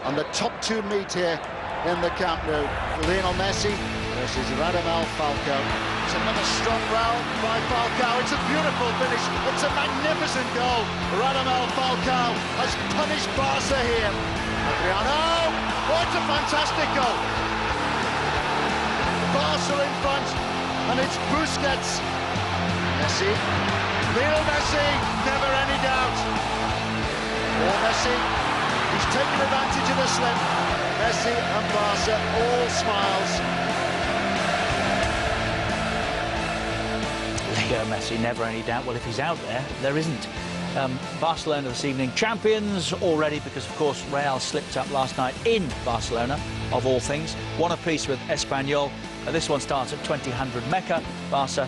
And the top two meet here in the Camp Nou. Lionel Messi versus Radamel Falcao. It's another strong round by Falcao. It's a beautiful finish. It's a magnificent goal. Radamel Falcao has punished Barca here. Adriano! Oh, it's a fantastic goal. Barca in front, and it's Busquets. Messi. Lionel Messi, never any doubt. Oh, Messi, he's taken advantage of the slip. Messi and Barca, all smiles. Leo Messi, never any doubt. Well, if he's out there, there isn't. Barcelona this evening, champions already, because, of course, Real slipped up last night in Barcelona, of all things. One apiece with Espanyol. This one starts at 2000 Mecca. Barca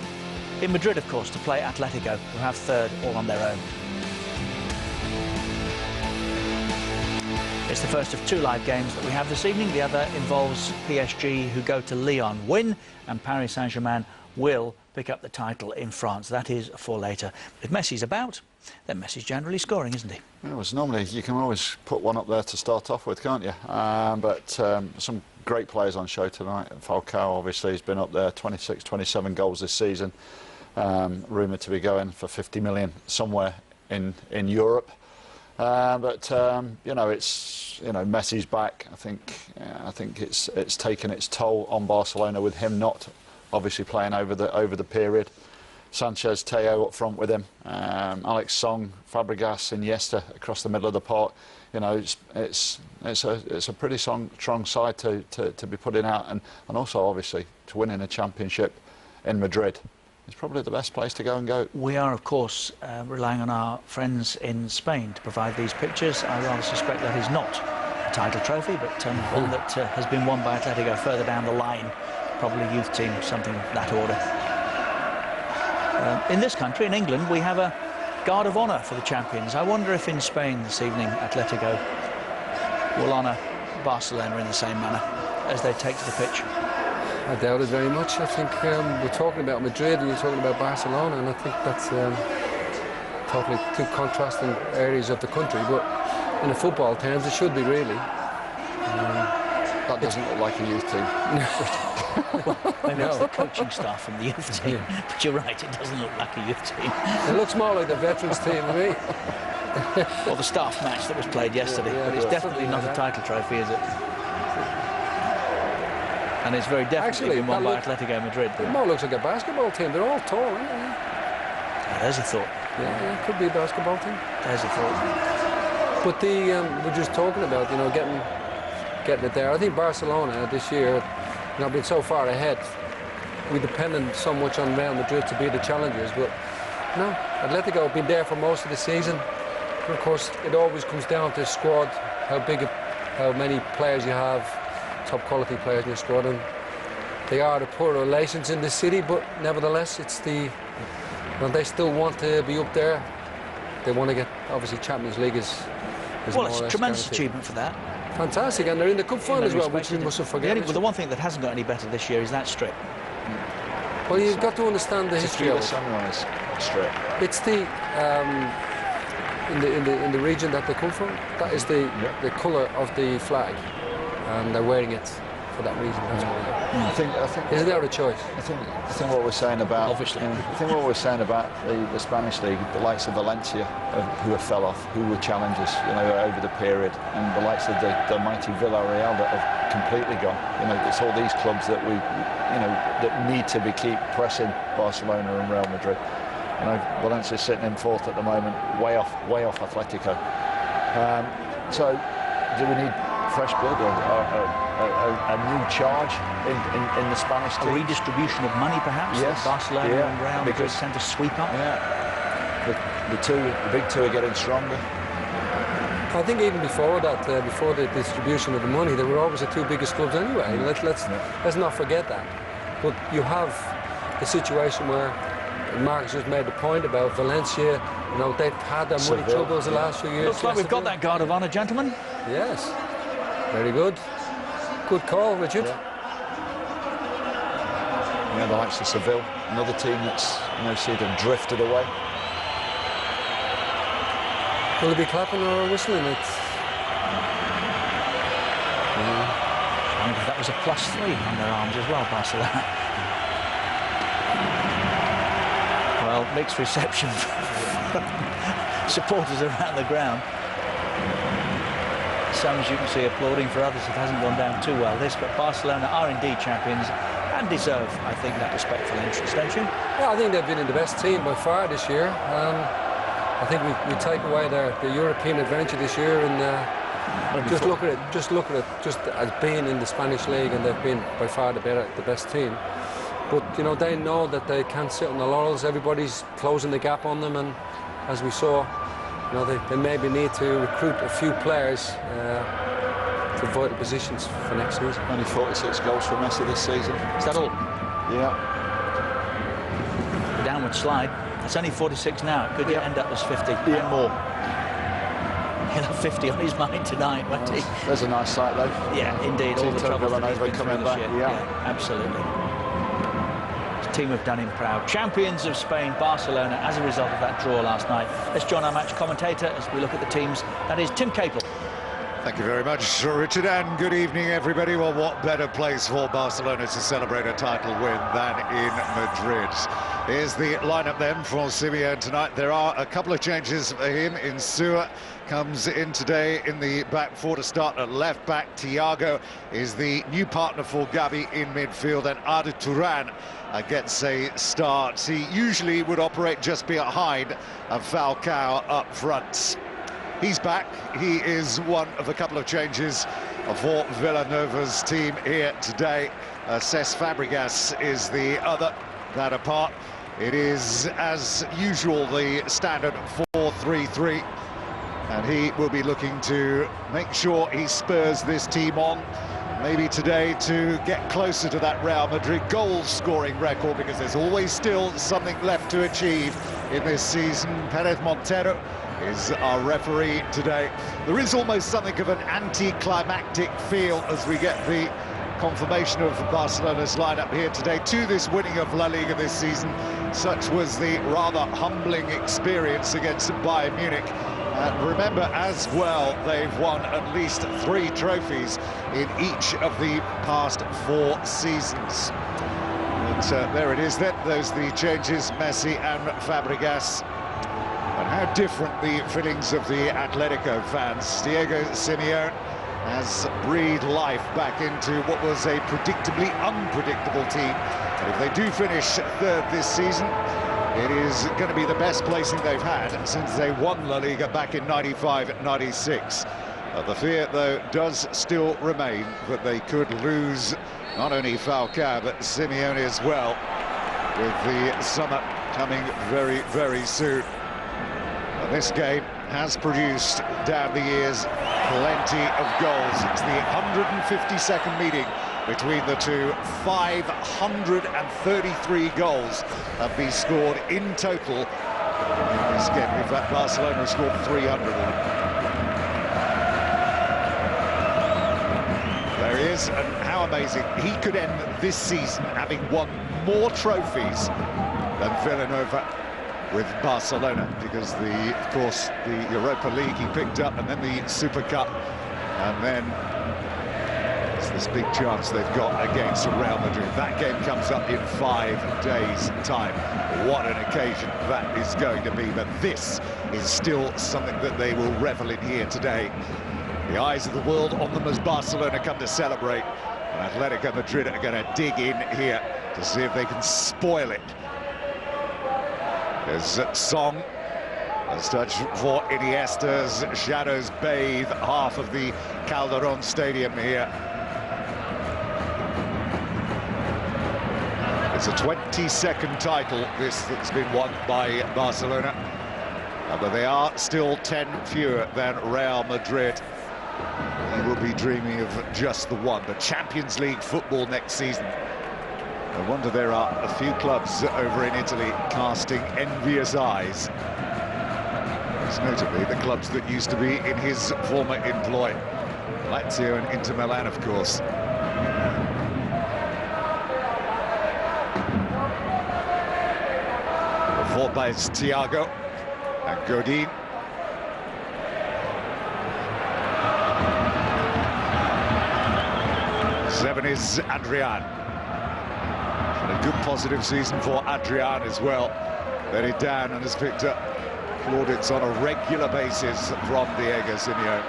in Madrid, of course, to play Atletico, who have third all on their own. It's the first of two live games that we have this evening. The other involves PSG, who go to Lyon, win, and Paris Saint-Germain will pick up the title in France. That is for later. If Messi's about, then Messi's generally scoring, isn't he? Well, normally you can always put one up there to start off with, can't you? But some great players on show tonight. Falcao, obviously, has been up there, 26, 27 goals this season. Rumoured to be going for 50 million somewhere in Europe. But you know, Messi's back. I think it's taken its toll on Barcelona with him not obviously playing over the period. Sanchez, Teo up front with him. Alex Song, Fabregas, Iniesta across the middle of the park. You know, it's a pretty strong side to be putting out, and also obviously to win in a championship in Madrid. It's probably the best place to go and go. We are, of course, relying on our friends in Spain to provide these pictures. I rather suspect that is not a title trophy, but one that has been won by Atletico further down the line. Probably youth team, something of that order. In this country, in England, we have a guard of honour for the champions. I wonder if in Spain this evening, Atletico will honour Barcelona in the same manner as they take to the pitch. I doubt it very much. I think we're talking about Madrid and you're talking about Barcelona, and I think that's totally two contrasting areas of the country. But in the football terms, it should be really. That doesn't look like a youth team. Well, maybe it's the coaching staff from the youth team, but you're right, it doesn't look like a youth team. It looks more like the veterans team to me. Or the staff match that was played yesterday, but it's definitely not a title trophy, is it? And it's very definitely been won by Atletico Madrid. It more looks like a basketball team. They're all tall, aren't they? Yeah, there's a thought. Yeah, it could be a basketball team. There's a thought. But we're just talking about, you know, getting it there. I think Barcelona this year, you know, been so far ahead. We depended so much on Real Madrid to be the challengers, but no, Atletico have been there for most of the season. And of course, it always comes down to squad, how many players you have, top quality players in your squad, and they are the poor relations in the city, but nevertheless, it's they still want to be up there. They want to get, obviously, Champions League is well, it's a tremendous achievement for that. Fantastic, and they're in the cup final as well, which we mustn't forget. The one thing that hasn't got any better this year is that strip. Well, you've got to understand the history of the Sunrise strip. It's the in the region that they come from. That is the colour of the flag, and they're wearing it for that reason. That's why. I think isn't there a choice? I think what we're saying about obviously. I think what we're saying about the Spanish league, the likes of Valencia, who have fell off, who were challengers, you know, over the period, and the likes of the mighty Villarreal that have completely gone. You know, it's all these clubs that that need to keep pressing Barcelona and Real Madrid. You know, Valencia's sitting in fourth at the moment, way off Atletico. So, do we need fresh blood or a new charge in the Spanish team? A redistribution of money, perhaps? Yes. Barcelona and Real Madrid tend to sweep up. Yeah. The big two are getting stronger. I think even before that, before the distribution of the money, they were always the two biggest clubs anyway. Let's not forget that. But you have the situation where Marcus just made the point about Valencia. You know, they've had their money troubles the last few years. Looks like we've got that guard of honour, gentlemen. Yes. Very good. Good call, Richard. Yeah, the likes of Seville, another team that's seem to have drifted away. Will he be clapping or whistling? was a +3 on their arms as well, Barcelona. Well, mixed reception from supporters around the ground. Some, as you can see, applauding. For others, it hasn't gone down too well, this. But Barcelona are indeed champions and deserve, I think, that respectful entrance, don't you? Yeah, I think they've been the best team by far this year. I think we take away the European adventure this year, and just look at it just as being in the Spanish league, and they've been by far the best team. But you know, they know that they can't sit on the laurels. Everybody's closing the gap on them, and as we saw, you know, they maybe need to recruit a few players to vital positions for next season. Only 46 goals for Messi this season. Is that all? Yeah. The downward slide. It's only 46 now. It could end up as 50 and more. He'll have 50 on his mind tonight, won't he? There's a nice sight, though. Yeah, indeed. All the trouble that he's been coming through back. this year. Yeah, absolutely. His team have done him proud. Champions of Spain, Barcelona, as a result of that draw last night. Let's join our match commentator as we look at the teams. That is Tim Capel. Thank you very much, Richard, and good evening, everybody. Well, what better place for Barcelona to celebrate a title win than in Madrid? Here's the lineup then for Simeone tonight. There are a couple of changes for him. Insua comes in today in the back four to start at left back. Thiago is the new partner for Gabi in midfield, and Arda Turan gets a start. He usually would operate just behind Falcao up front. He's back. He is one of a couple of changes for Villanova's team here today. Cesc Fabregas is the other. That apart, it is, as usual, the standard 4-3-3. And he will be looking to make sure he spurs this team on, maybe today, to get closer to that Real Madrid goal-scoring record, because there's always still something left to achieve in this season. Perez Montero is our referee today. There is almost something of an anticlimactic feel as we get the confirmation of Barcelona's lineup here today to this winning of La Liga this season. Such was the rather humbling experience against Bayern Munich. And remember as well, they've won at least 3 trophies in each of the past 4 seasons. But there it is then, those the changes, Messi and Fabregas. And how different the feelings of the Atletico fans. Diego Simeone has breathed life back into what was a predictably unpredictable team. And if they do finish third this season, it is going to be the best placing they've had since they won La Liga back in 95-96. The fear, though, does still remain that they could lose not only Falcao, but Simeone as well, with the summer coming very, very soon. And this game has produced, down the years, plenty of goals. It's the 152nd meeting between the two. 533 goals have been scored in total in this game. In fact, Barcelona has scored 300 of them. There he is, and how amazing. He could end this season having won more trophies than Villanova with Barcelona, because of course the Europa League he picked up, and then the Super Cup, and then it's this big chance they've got against Real Madrid. That game comes up in 5 days' time. What an occasion that is going to be, but this is still something that they will revel in here today. The eyes of the world on them as Barcelona come to celebrate, and Atletico Madrid are going to dig in here to see if they can spoil it. There's Song, a touch for Iniesta's shadows bathe half of the Calderon Stadium here. It's a 22nd title, this, that's been won by Barcelona. But they are still 10 fewer than Real Madrid. He will be dreaming of just the one, the Champions League football next season. No wonder there are a few clubs over in Italy casting envious eyes. Most notably the clubs that used to be in his former employ. Lazio and Inter Milan, of course. Fought by Thiago and Godin. 7 is Adrian. And a good positive season for Adrian as well. Bedded down and has picked up plaudits on a regular basis from Diego Simeone.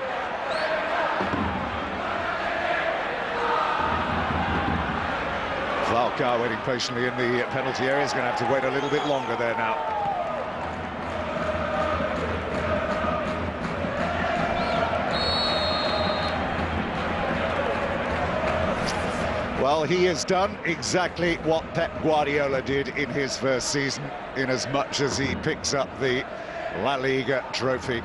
Falcao waiting patiently in the penalty area. He's going to have to wait a little bit longer there now. Well, he has done exactly what Pep Guardiola did in his first season, in as much as he picks up the La Liga trophy.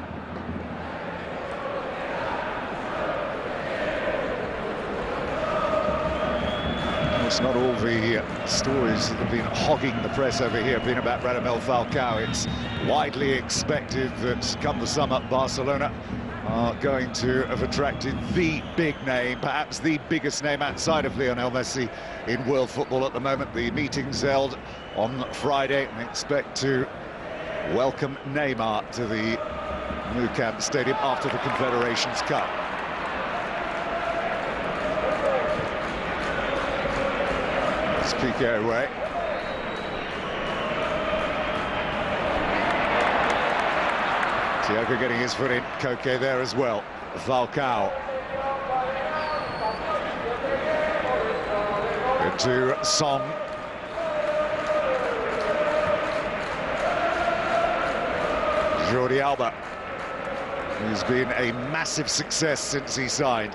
It's not all the stories that have been hogging the press over here have been about Radamel Falcao. It's widely expected that come the summer, Barcelona are going to have attracted the big name, perhaps the biggest name outside of Lionel Messi in world football at the moment. The meeting's held on Friday, and expect to welcome Neymar to the Nou Camp Stadium after the Confederations Cup. It's Piqué away. Thiago getting his foot in, Koke there as well. Falcao. Into Song. Jordi Alba, who's been a massive success since he signed.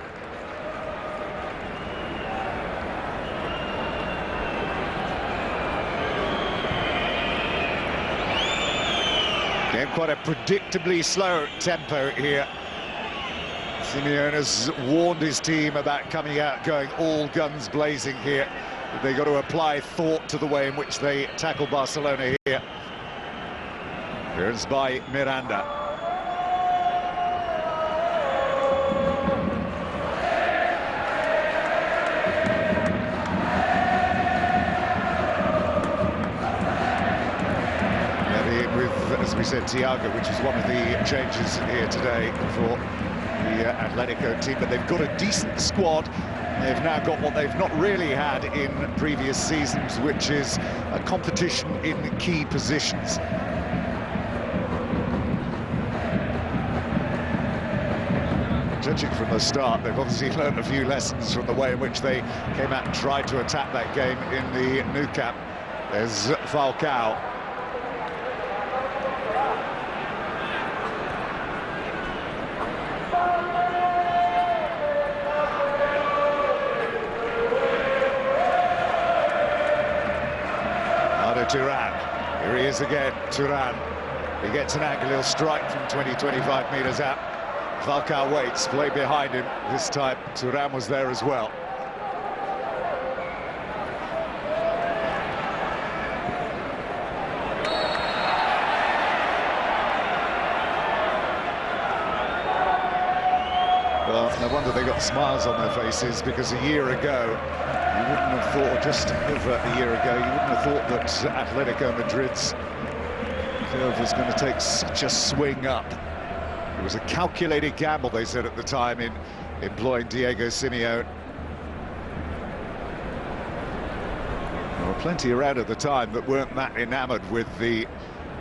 Quite a predictably slow tempo here. Simeone has warned his team about coming out going all guns blazing here. They've got to apply thought to the way in which they tackle Barcelona here. Here's by Miranda. As we said, Thiago, which is one of the changes here today for the Atletico team, but they've got a decent squad. They've now got what they've not really had in previous seasons, which is a competition in key positions. Judging from the start, they've obviously learned a few lessons from the way in which they came out and tried to attack that game in the Nou Camp. There's Falcao. Turan, here he is again, Turan. He gets an angle, he'll strike from 20-25 metres out. Falcao waits, play behind him. This time, Turan was there as well. Well, no wonder they got smiles on their faces, because a year ago, you wouldn't have thought, just over a year ago, you wouldn't have thought that Atletico Madrid's curve was going to take such a swing up. It was a calculated gamble, they said at the time, in employing Diego Simeone. There were plenty around at the time that weren't that enamoured with the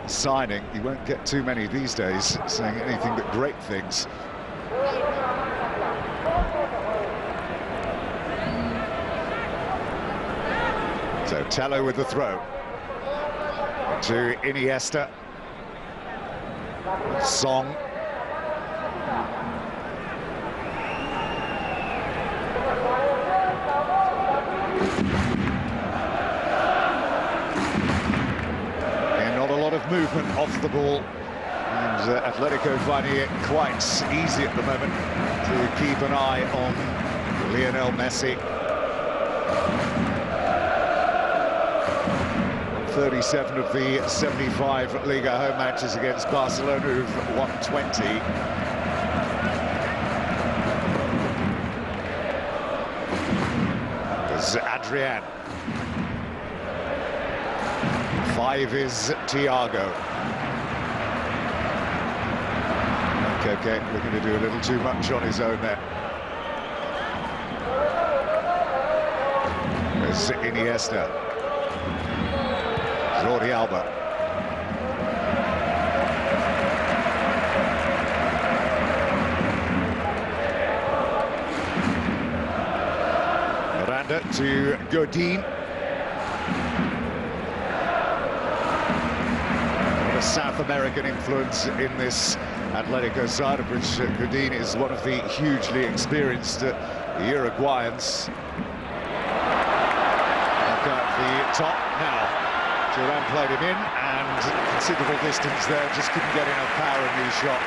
signing. You won't get too many these days saying anything but great things. So Tello with the throw to Iniesta. Song. And not a lot of movement off the ball. And Atletico finding it quite easy at the moment to keep an eye on Lionel Messi. 37 of the 75 Liga home matches against Barcelona, who've won 20. There's Adrian. 5 is Thiago. Okay, looking to do a little too much on his own there. is Iniesta. Jordi Alba. Miranda to Godin. A South American influence in this Atletico side, of which Godin is one of the hugely experienced Uruguayans. Back at the top now. Duran played him in, and considerable distance there, just couldn't get enough power in his shot.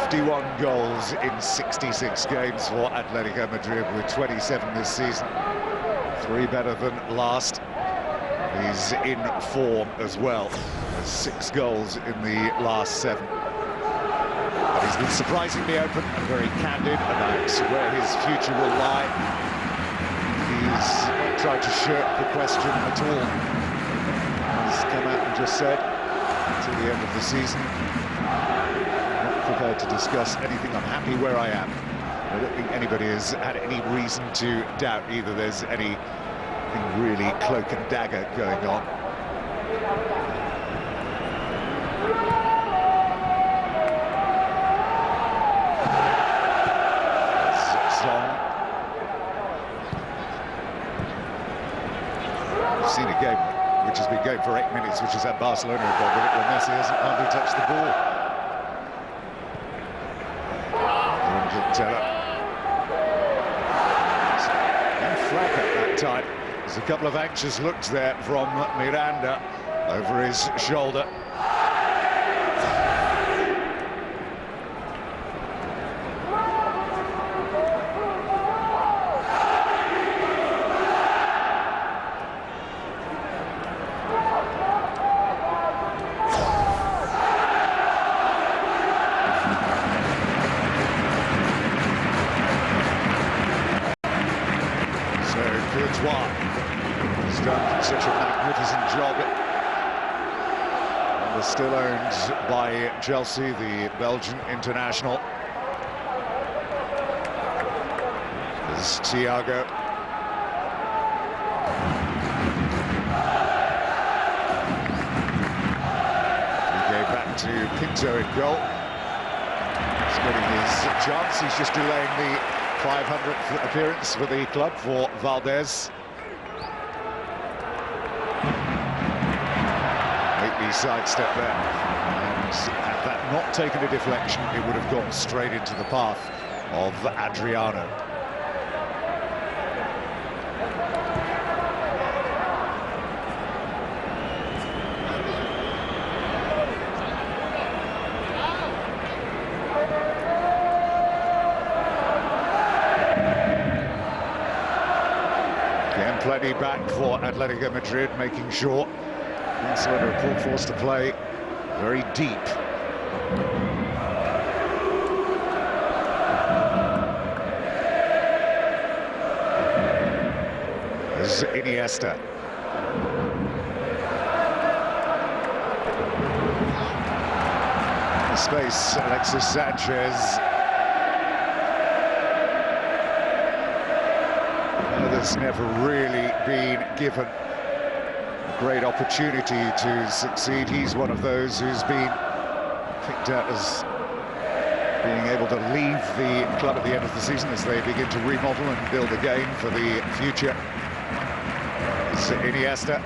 51 goals in 66 games for Atletico Madrid, with 27 this season. 3 better than last. He's in form as well. There's 6 goals in the last 7. But he's been surprisingly open and very candid about where his future will lie. He's not tried to shirk the question at all. He's come out and just said, until the end of the season, I'm not prepared to discuss anything. I'm happy where I am. I don't think anybody has had any reason to doubt either there's anything really cloak and dagger going on. We've seen a game which has been going for 8 minutes, which has had Barcelona involved with it, where Messi hasn't hardly touched the ball. And flag at that time. There's a couple of anxious looks there from Miranda over his shoulder. He's done such a magnificent job. And is still owned by Chelsea, the Belgian international. There's Thiago. He gave back to Pinto in goal. He's getting his chance. He's just delaying the 500th appearance for the club for Valdez. Lately sidestep there, and had that not taken a deflection, it would have gone straight into the path of Adriano. Plenty back for Atletico Madrid, making sure Barcelona are forced to play very deep. There's Iniesta. In space, Alexis Sanchez. Has never really been given a great opportunity to succeed. He's one of those who's been picked out as being able to leave the club at the end of the season as they begin to remodel and build a game for the future. It's Iniesta.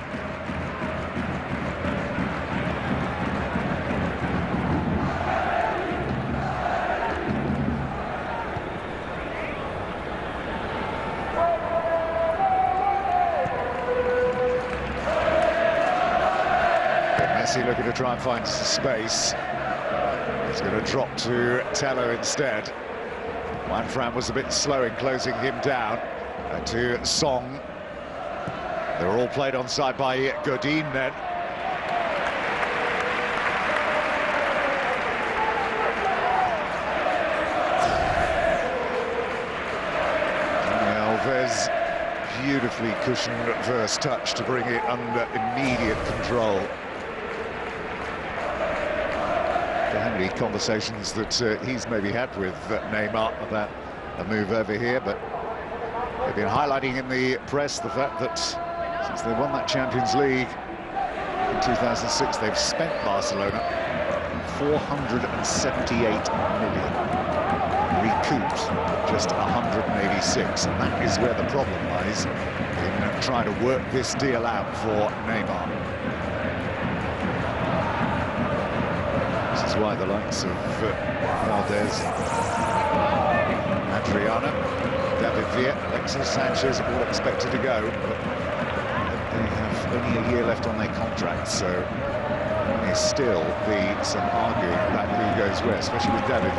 Messi looking to try and find some space. He's going to drop to Tello instead. Juan Fran was a bit slow in closing him down. And to Song. They were all played onside by Godin then. Alves, beautifully cushioned first touch to bring it under immediate control. How many conversations that he's maybe had with Neymar about a move over here, but they've been highlighting in the press the fact that since they won that Champions League in 2006, they've spent Barcelona 478 million, recouped just 186, and that is where the problem lies in trying to work this deal out for Neymar. This is why the likes of Valdez, Adriana, David, Alexis Sanchez all expected to go, but they have only a year left on their contract, so there may still be some arguing about who goes where, especially with David.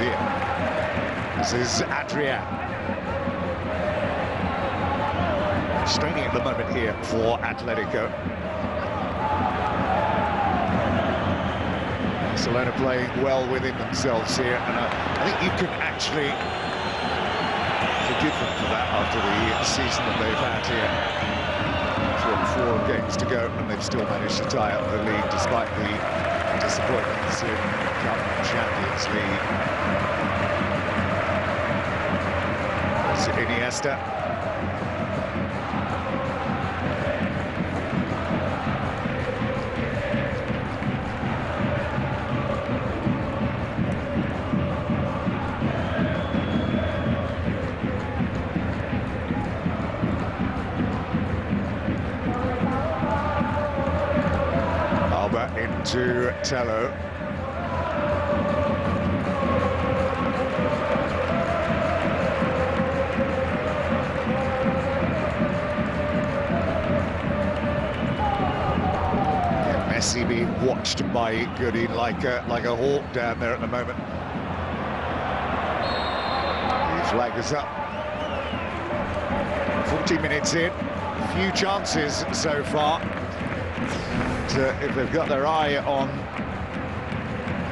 This is Adrian. Straining at the moment here for Atletico. Barcelona playing well within themselves here, and I think you can actually forgive them for that after the season that they've had here. Four games to go, and they've still managed to tie up the league despite the disappointments in Cup Champions League. It's Iniesta. To Tello. Messi being watched by Gabi like a hawk down there at the moment. The flag is up. 40 minutes in, few chances so far. If they've got their eye on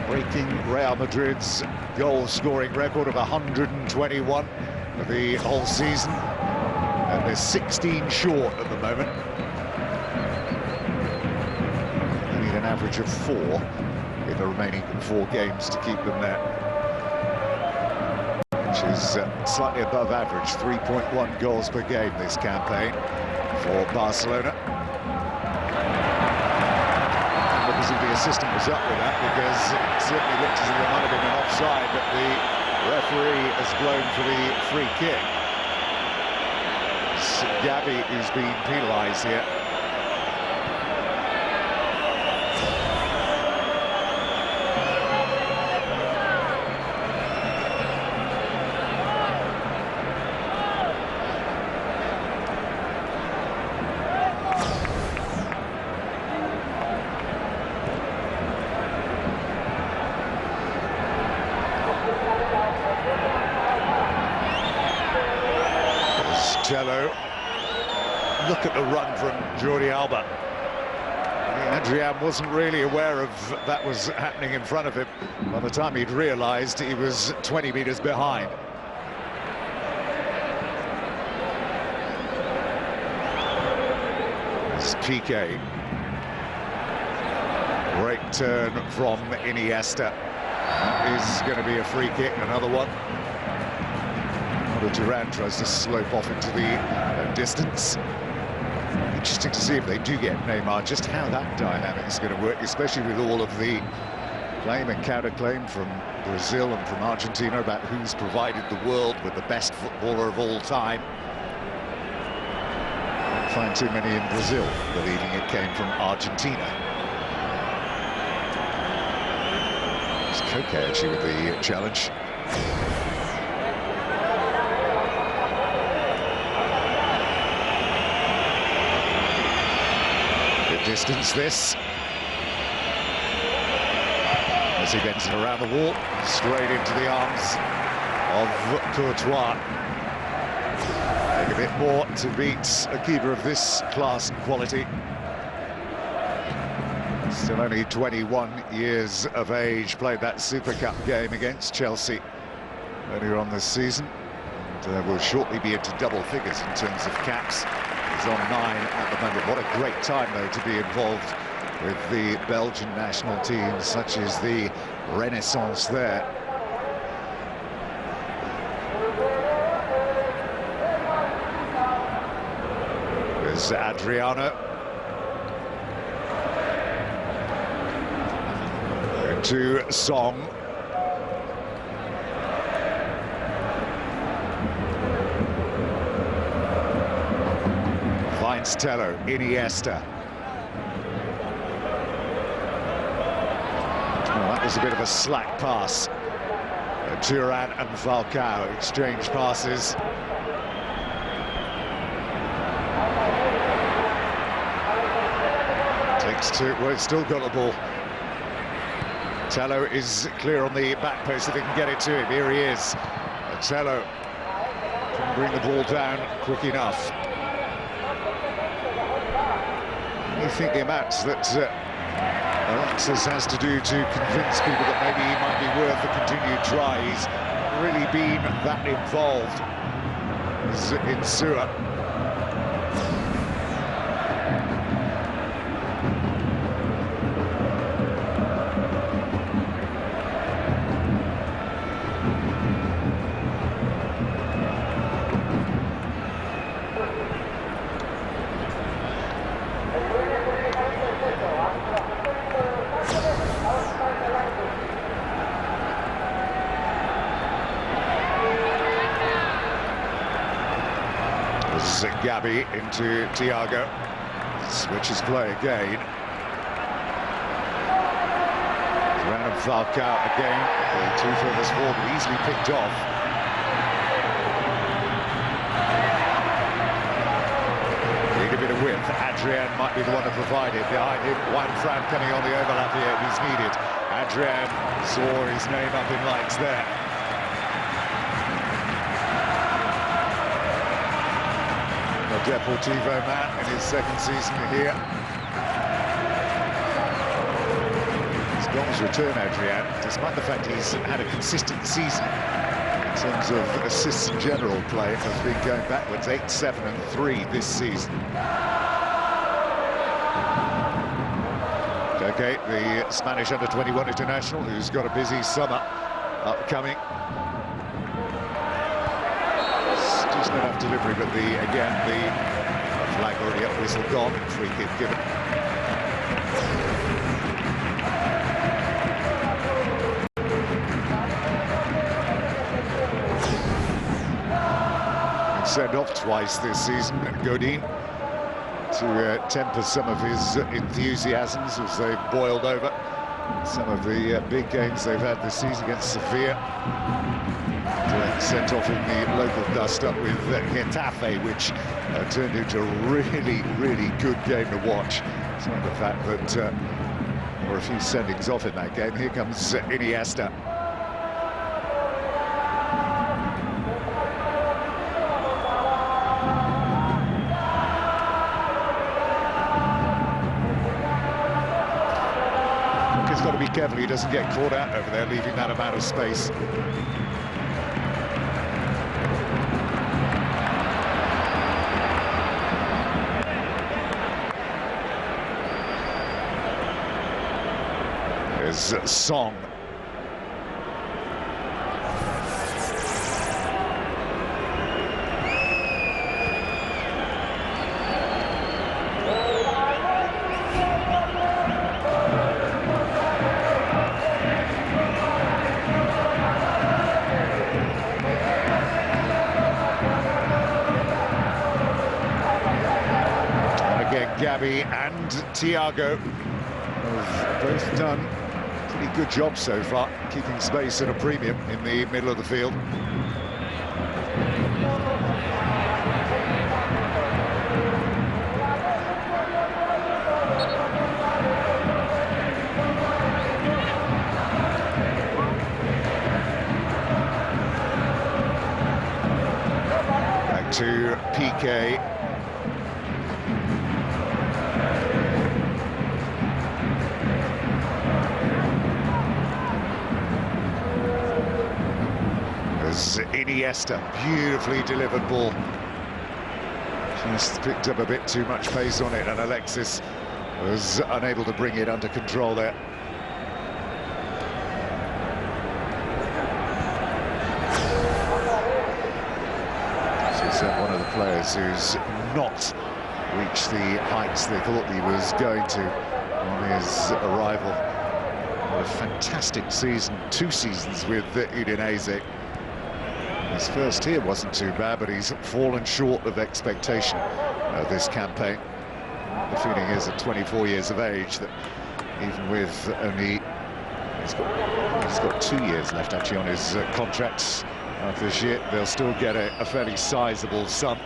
breaking Real Madrid's goal-scoring record of 121 for the whole season, and they're 16 short at the moment. They need an average of 4 in the remaining 4 games to keep them there, which is slightly above average, 3.1 goals per game this campaign for Barcelona. The assistant was up with that, because it certainly looked as if there might have been an offside, but the referee has blown for the free kick. Gabi is being penalised here. Cello. Look at the run from Jordi Alba. Adrian wasn't really aware of that was happening in front of him. By the time he'd realised, he was 20 metres behind. There's Piqué. Great turn from Iniesta. That is going to be a free kick, another one. Duran tries to slope off into the distance. Interesting to see if they do get Neymar, just how that dynamic is going to work, especially with all of the claim and counter-claim from Brazil and from Argentina about who's provided the world with the best footballer of all time. I don't find too many in Brazil believing it came from Argentina. It's Koke actually with the challenge. Distance this as he bends it around the wall, straight into the arms of Courtois. Take a bit more to beat a keeper of this class and quality. Still only 21 years of age, played that Super Cup game against Chelsea earlier on this season, and will shortly be into double figures in terms of caps. He's on 9 at the moment. What a great time, though, to be involved with the Belgian national team, such as the Renaissance there. Here's Adriano. To Song. Finds Tello, Iniesta. Well, that was a bit of a slack pass. Turan and Falcao exchange passes. Takes two, well, it's still got the ball. Tello is clear on the back post if he can get it to him. Here he is. Tello can bring the ball down quick enough. You think the amounts that Alexis has to do to convince people that maybe he might be worth a continued try. He's really been that involved in Sua. Gabi into Thiago. Switches play again. Radamel Falcao again. The two furthest forward, easily picked off. Need a bit of width. Adrian might be the one to provide it. Behind him, Juan Fran coming on the overlap here. He's needed. Adrian saw his name up in lights there. Deportivo man in his second season here. He's got his return, Adrian, despite the fact he's had a consistent season in terms of assists and general play. Has been going backwards, 8, 7 and 3 this season. Okay, the Spanish under-21 international, who's got a busy summer upcoming. Just not enough delivery, but again the flag already up, whistle gone, free kick given. Been sent off twice this season, Godin, to temper some of his enthusiasms as they've boiled over some of the big games they've had this season against Sevilla. Sent off in the local dust-up with Getafe, which turned into a really, really good game to watch. Despite the fact that there were a few sendings off in that game. Here comes Iniesta. He's got to be careful he doesn't get caught out over there, leaving that amount of space. Song. And again, Gabi and Thiago have both done pretty good job so far, keeping space at a premium in the middle of the field. Back to Piqué. Iniesta, beautifully delivered ball. Just picked up a bit too much pace on it, and Alexis was unable to bring it under control there. So one of the players who's not reach the heights they thought he was going to on his arrival. What a fantastic season, 2 seasons with Udinese. His first here wasn't too bad, but he's fallen short of expectation this campaign. The feeling is at 24 years of age that even with only... He's got 2 years left actually on his contract this year, they'll still get a fairly sizable sum.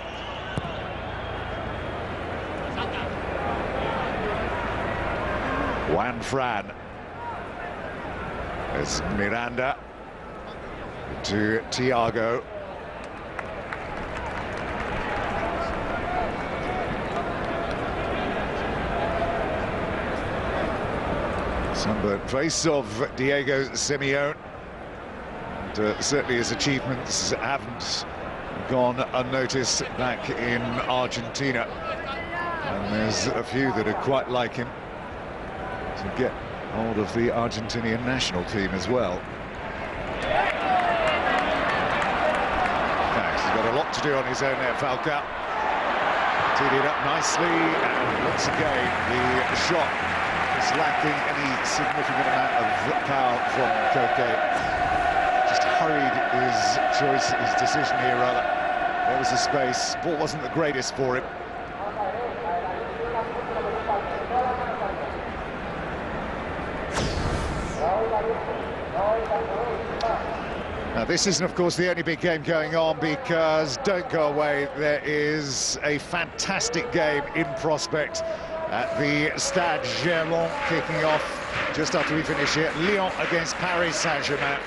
Juan Fran. There's Miranda to Thiago. Sunburnt face of Diego Simeone. And, certainly his achievements haven't gone unnoticed back in Argentina. And there's a few that are quite like him to get hold of the Argentinian national team as well. Thanks, he's got a lot to do on his own there, Falcao. Teed it up nicely, and once again the shot is lacking any significant amount of power from Koke. Just hurried his choice, his decision here rather. There was a space, ball wasn't the greatest for him. Now this isn't of course the only big game going on, because don't go away, there is a fantastic game in prospect at the Stade Gerland, kicking off just after we finish here. Lyon against Paris Saint-Germain.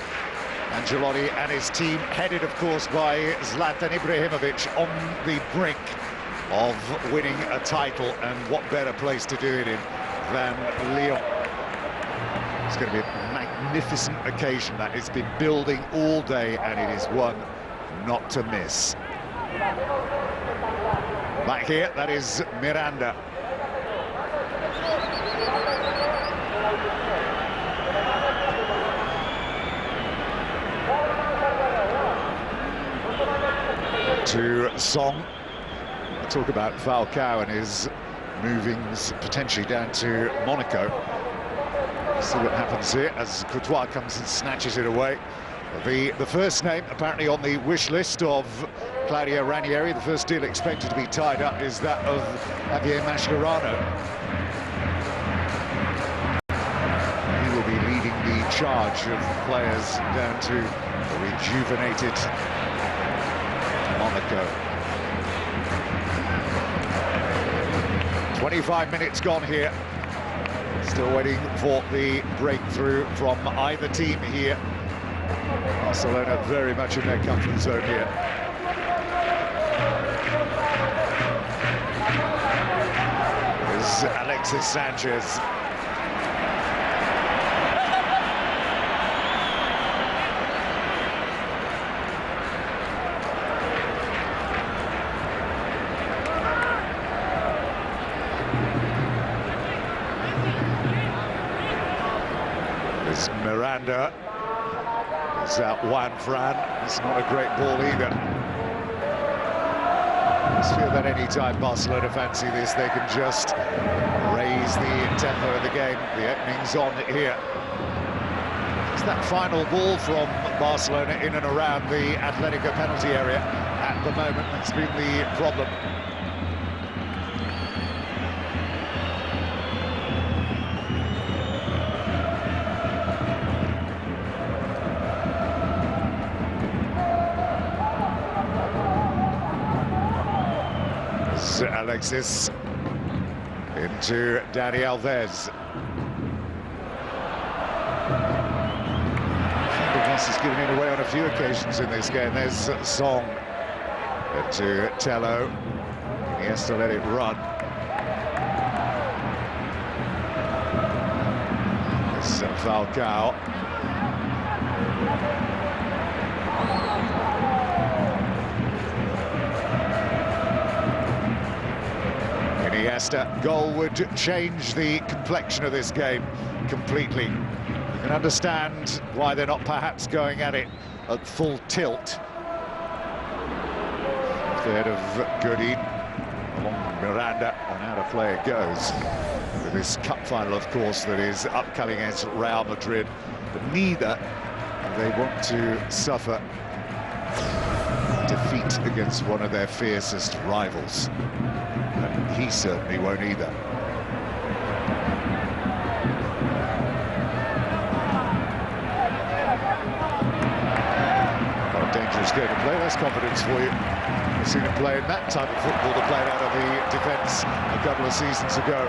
Ancelotti and his team, headed of course by Zlatan Ibrahimovic, on the brink of winning a title, and what better place to do it in than Lyon. It's going to be a magnificent occasion that has been building all day, and it is one not to miss. Back here, that is Miranda. To Song. I'll talk about Falcao and his movings potentially down to Monaco. See what happens here as Courtois comes and snatches it away. The first name apparently on the wish list of Claudio Ranieri, the first deal expected to be tied up, is that of Javier Mascherano. He will be leading the charge of players down to a rejuvenated Monaco. 25 minutes gone here. Still waiting for the breakthrough from either team here. Barcelona very much in their comfort zone here. There's Alexis Sanchez. Miranda. It's out Juan Fran. It's not a great ball either. I just feel that any time Barcelona fancy this, they can just raise the tempo of the game. The opening's on here. It's that final ball from Barcelona in and around the Atletico penalty area at the moment that's been the problem. Alexis into Dani Alves. Fabregas has given it away on a few occasions in this game. There's Song to Tello. He has to let it run. It's Falcao. Iniesta. Goal would change the complexion of this game completely. You can understand why they're not perhaps going at it at full tilt. Off the head of Godin. along Miranda, and out of play it goes. With this cup final, of course, that is upcoming against Real Madrid. But neither they want to suffer defeat against one of their fiercest rivals. And he certainly won't either. Well, a dangerous game to play, that's confidence for you. I've seen him playing that type of football that played out of the defence a couple of seasons ago.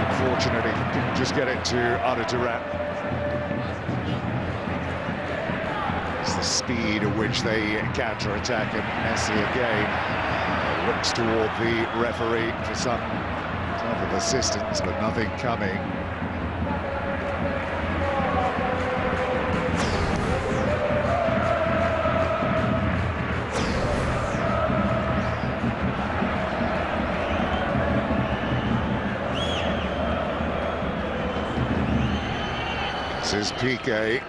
Unfortunately, didn't just get it to Arda. It's the speed at which they counter-attack, and Messi again looks toward the referee for some type of assistance, but nothing coming. This is Piqué.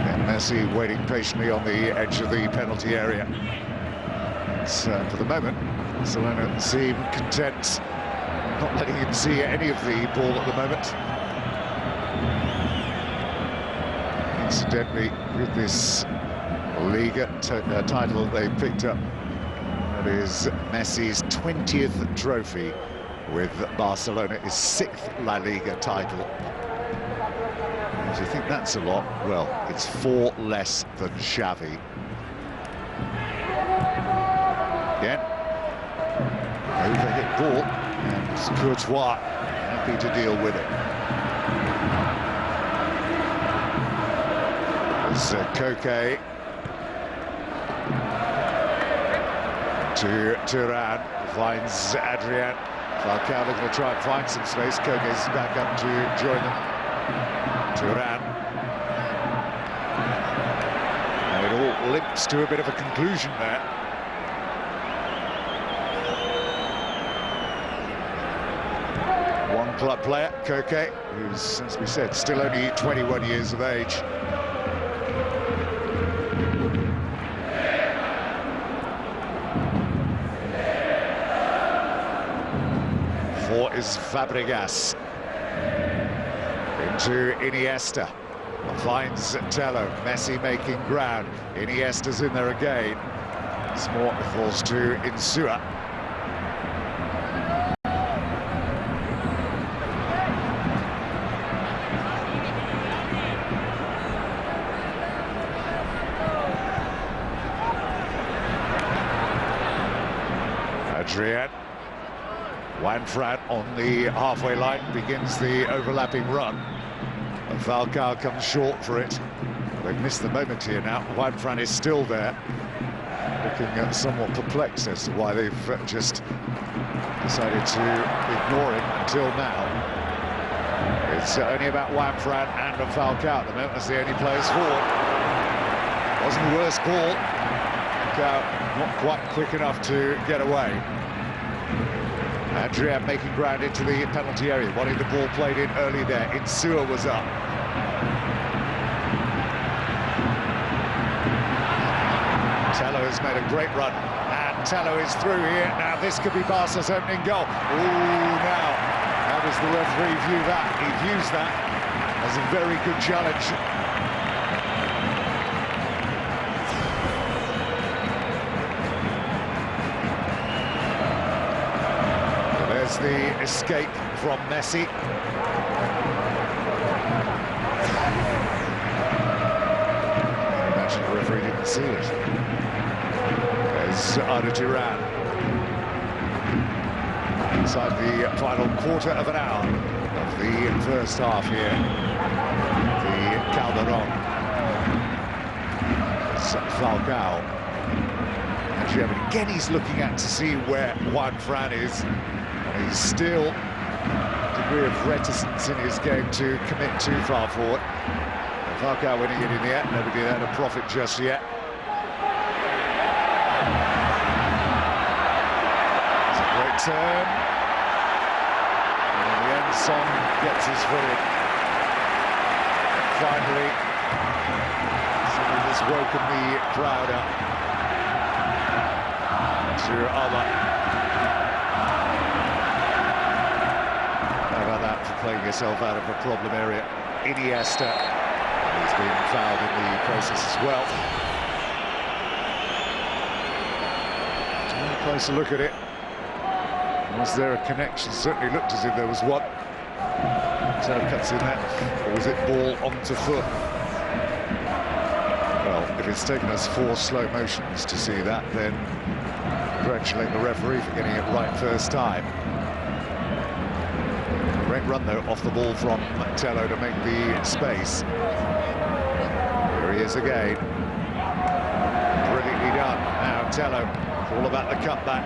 And Messi waiting patiently on the edge of the penalty area. For the moment, Barcelona seem content not letting him see any of the ball at the moment. Incidentally, with this Liga title they picked up, that is Messi's 20th trophy with Barcelona, his 6th La Liga title. And if you think that's a lot, well, it's 4 less than Xavi. Again, overhit ball, and Courtois happy to deal with it. Koke to Turan, finds Adrian. Falcao looking to try and find some space. Koke's back up to join them. Turan. And it all limps to a bit of a conclusion there. One club player, Koke, who's, as we said, still only 21 years of age. For is Fabregas into Iniesta, finds Tello. Messi making ground. Iniesta's in there again. Sport falls to Insua. Adrian. Juanfran on the halfway line begins the overlapping run. And Falcao comes short for it. They've missed the moment here now. Juanfran is still there, looking somewhat perplexed as to why they've just decided to ignore him until now. It's only about Juanfran and Falcao at the moment as the only players forward. Wasn't the worst call. Falcao not quite quick enough to get away. Adrian making ground into the penalty area, wanting the ball played in early there. Insua was up. Tello has made a great run, and Tello is through here. Now this could be Barca's opening goal. Ooh, now, how does the referee view that? He views that as a very good challenge. The escape from Messi. I imagine the referee didn't see it. There's Arda Turan. Inside the final quarter of an hour of the first half here. The Calderon. Falcao. And again he's looking at to see where Juanfran is. He's still a degree of reticence in his game to commit too far forward. Falcao winning it in the end, nobody there to profit just yet. turn. And in the end, Son gets his foot in. Finally, something that's woken the crowd up. To Alba. How about that for playing yourself out of a problem area? Iniesta. He's been fouled in the process as well. A closer look at it. Was there a connection? Certainly looked as if there was one. So cuts in there, or was it ball onto foot? Well, if it's taken us 4 slow motions to see that, then congratulate the referee for getting it right first time. Great run though off the ball from Tello to make the space. Here he is again. Brilliantly done. Now Tello, all about the cutback.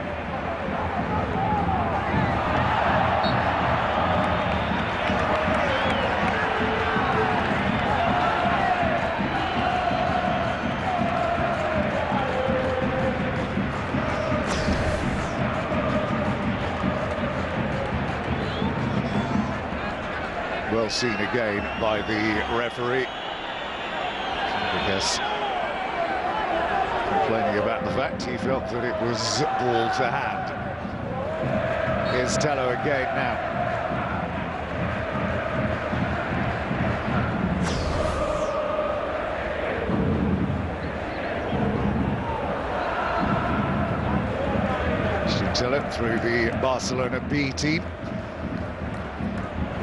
Well seen again by the referee. I guess complaining about the fact he felt that it was ball to hand. Here's Tello again now. Tello through the Barcelona B team.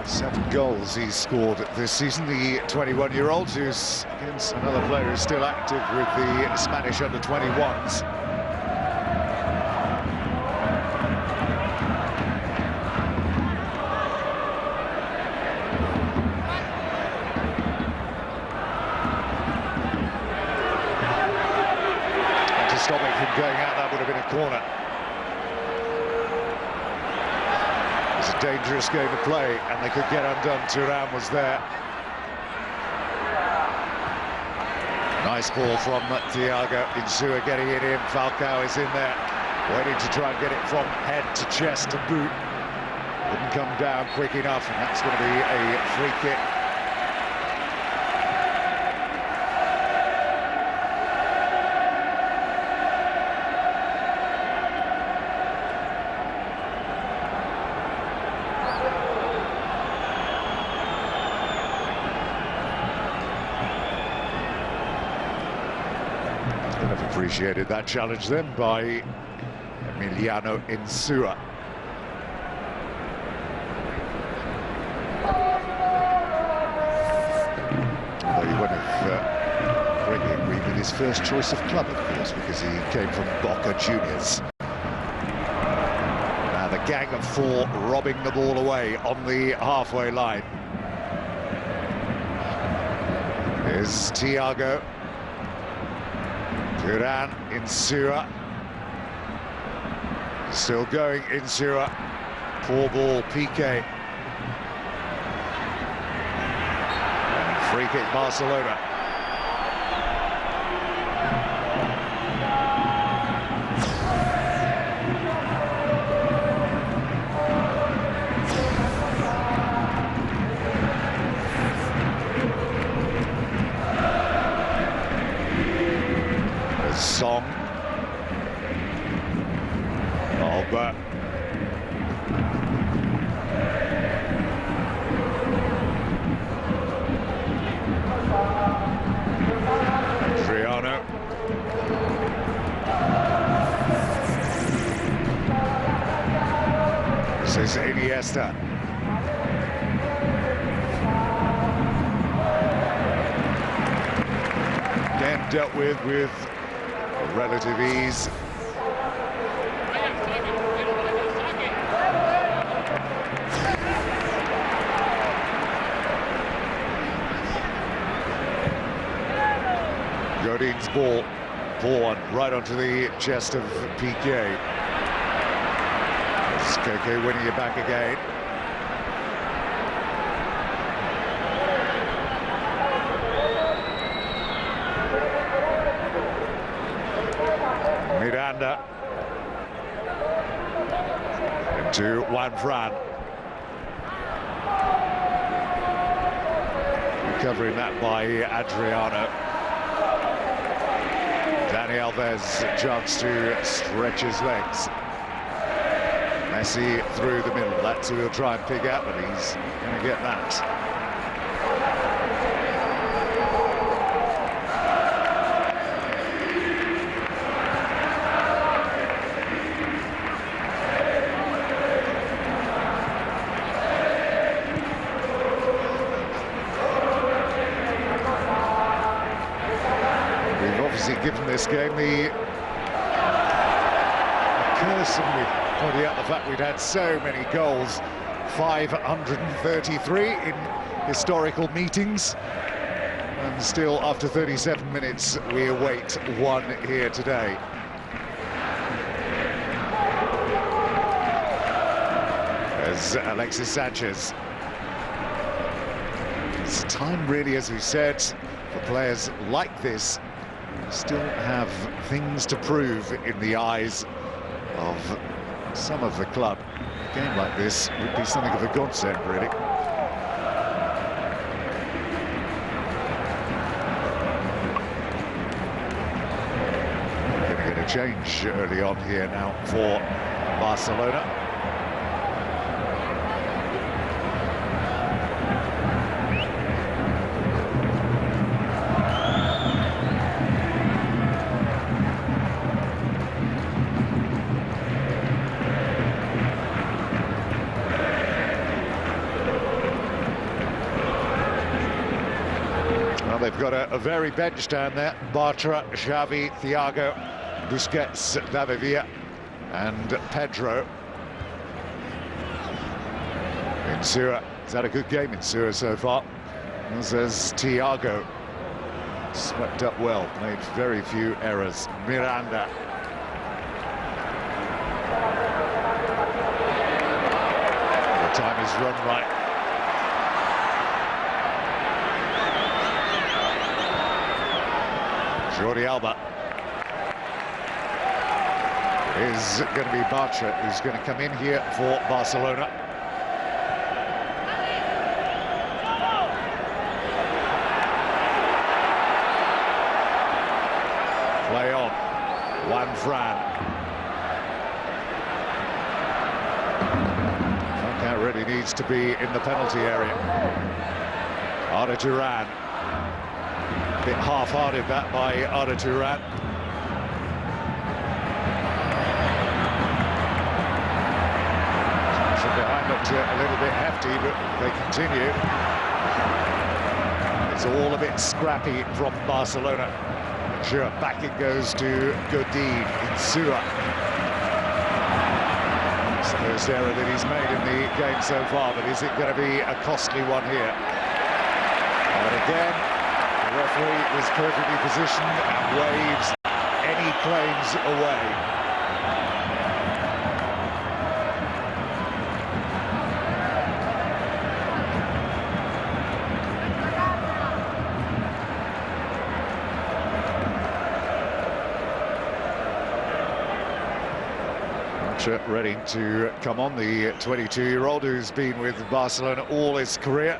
7 goals he's scored this season, the 21-year-old, who's against another player who's still active with the Spanish under-21s. And to stop it from going out, that would have been a corner. It's a dangerous game of play, and they could get undone. Thuram was there. Nice ball from Thiago. Insua getting it in. Falcao is in there, waiting to try and get it from head to chest to boot. Didn't come down quick enough, and that's going to be a free kick. Appreciated that challenge then by Emiliano Insua. Although he wouldn't have greatly agreed with his first choice of club, of course, because he came from Boca Juniors. Now the gang of 4 robbing the ball away on the halfway line. Here's Thiago. Thuram, Insua. Still going, Insua. Poor ball, Piqué. And free kick, Barcelona. Song. Alba. Adriano. This is Iniesta. Again dealt with relative ease. Godin's ball, born right onto the chest of Piqué. Keke winning it back again. Miranda. to Juan Fran. Recovering that by Adriano. Dani Alves, chance to stretch his legs. Messi through the middle. That's who he'll try and pick out, but he's going to get that. Given this game the curse, and we've pointed out the fact we'd had so many goals, 533 in historical meetings, and still after 37 minutes we await one here today. As Alexis Sanchez. It's time really, as we said, for players like this still have things to prove in the eyes of some of the club. A game like this would be something of a godsend, really. Going to get a change early on here now for Barcelona. They've got a very bench down there. Bartra, Xavi, Thiago, Busquets, David Villa and Pedro. Insua has had a good game, Insua, so far. As has Thiago. Swept up well, made very few errors. Miranda. The time is run right. Jordi Alba. It is going to be Barca who's going to come in here for Barcelona. Play on. Juan Fran. Falcao really needs to be in the penalty area. Arda Turan. A bit half-hearted that by Arda Turan. From behind looked a little bit hefty, but they continue. It's all a bit scrappy from Barcelona. Sure, back it goes to Godin, Insua. It's the first error that he's made in the game so far, but is it going to be a costly one here? And again, the referee was perfectly positioned and waves any claims away. Ready to come on, the 22-year-old who's been with Barcelona all his career,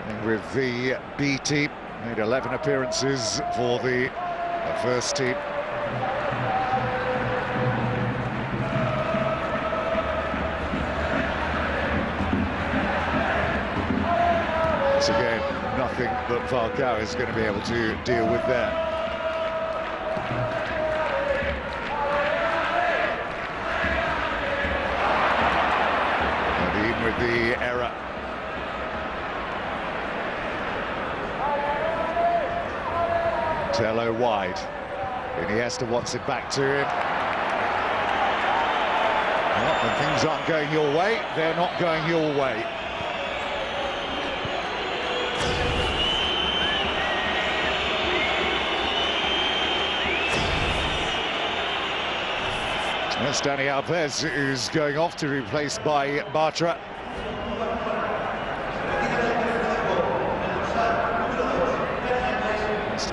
and with the B team, made 11 appearances for the first team. Once again, nothing that Falcao is going to be able to deal with there. With the error. Tello wide. Iniesta wants it back to him. Well, when things aren't going your way, they're not going your way. That's Dani Alves, who's going off to be replaced by Bartra.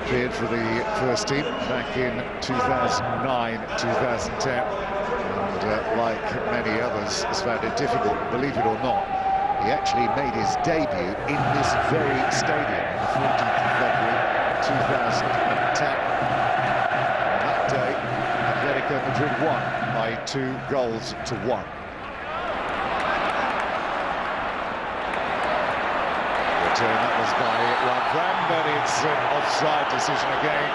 appeared for the first team back in 2009, 2010. And like many others, has found it difficult, believe it or not. He actually made his debut in this very stadium on the 14th of February 2010. On that day, Atletico Madrid won by 2-1. That was by Radamel, but it's an offside decision again.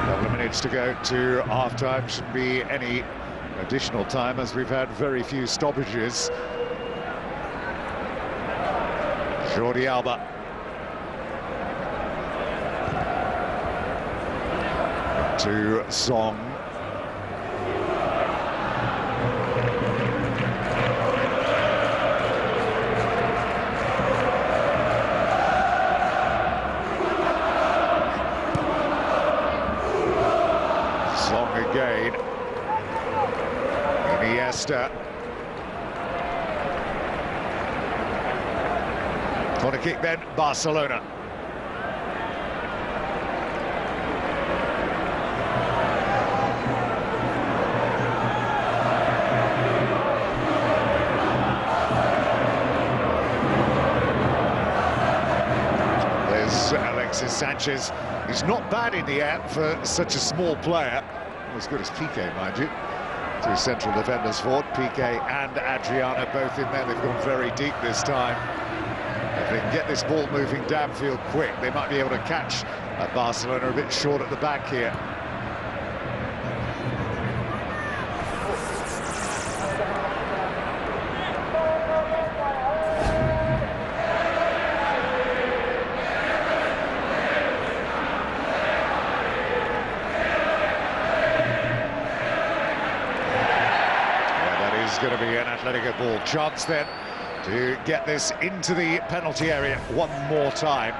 Couple of minutes to go to half-time. Shouldn't be any additional time, as we've had very few stoppages. Jordi Alba. To Song. Song again. Iniesta. Corner kick then, Barcelona. There's Alexis Sanchez. He's not bad in the air for such a small player. Not as good as Piqué, mind you. Two central defenders forward, Piqué and Adriano, both in there. They've gone very deep this time. If they can get this ball moving downfield quick, they might be able to catch Barcelona a bit short at the back here. Yeah, that is going to be an Atletico ball. Chance then to get this into the penalty area one more time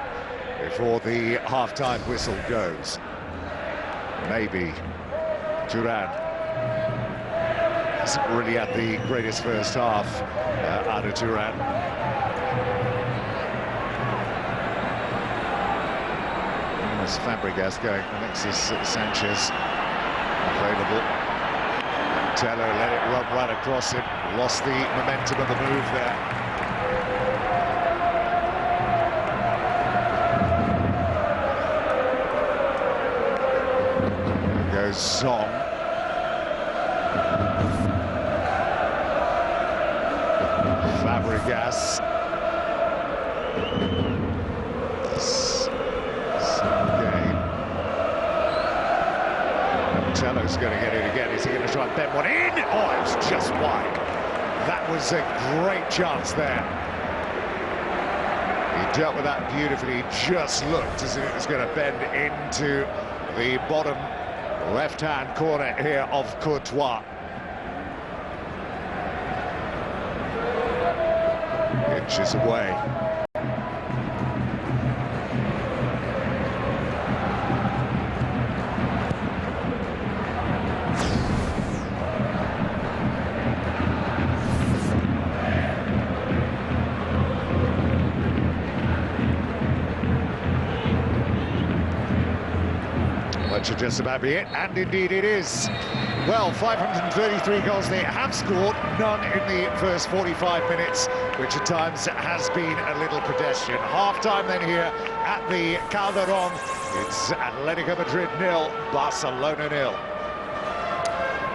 before the half-time whistle goes. Maybe Duran hasn't really had the greatest first half out of Duran. There's Fabregas going, Alexis Sanchez available. Tello let it run right across him, lost the momentum of the move there. There goes Song. Fabregas. Tello's going to get it again. Is he going to try and bend one in? Oh, it was just wide. That was a great chance there. He dealt with that beautifully. He just looked as if it was going to bend into the bottom left-hand corner here of Courtois. Inches away. Should just about be it, and indeed it is. Well, 533 goals they have scored, none in the first 45 minutes, which at times has been a little pedestrian. Half-time then here at the Calderon. It's Atletico Madrid 0, Barcelona 0.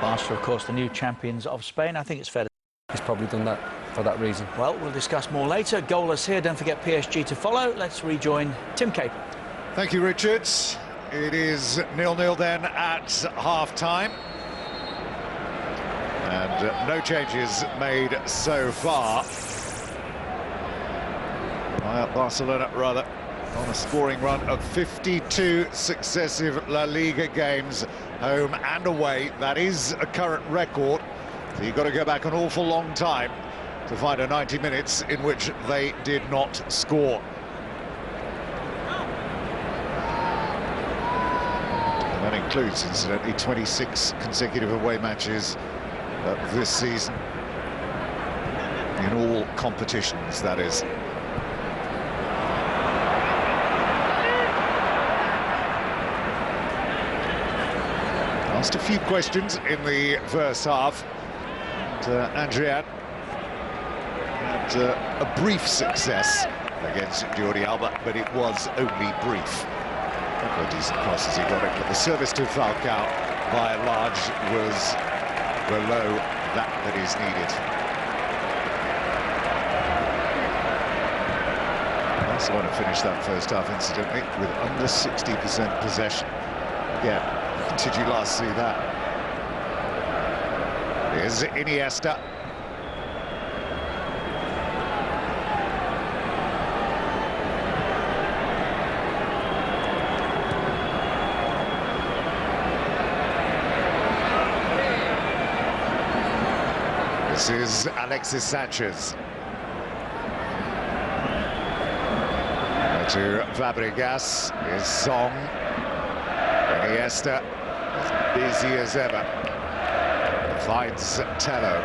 Barca, of course, the new champions of Spain. I think it's fair to... He's probably done that for that reason. Well, we'll discuss more later. Goalless here. Don't forget PSG to follow. Let's rejoin Tim Capel. Thank you, Richards. It is 0-0 then at half-time. And no changes made so far. Barcelona, rather, on a scoring run of 52 successive La Liga games, home and away. That is a current record. So you've got to go back an awful long time to find a 90 minutes in which they did not score. includes, incidentally, 26 consecutive away matches this season. In all competitions, that is. Asked a few questions in the first half. And Adrian had a brief success against Jordi Alba, but it was only brief. A couple of decent crosses he got it, but the service to Falcao, by and large, was below that is needed. Barcelona finished that first half, incidentally, with under 60% possession. Yeah, did you last see that? Here's Iniesta. This is Alexis Sanchez. To Fabregas is Song. Iniesta, as busy as ever, finds Tello.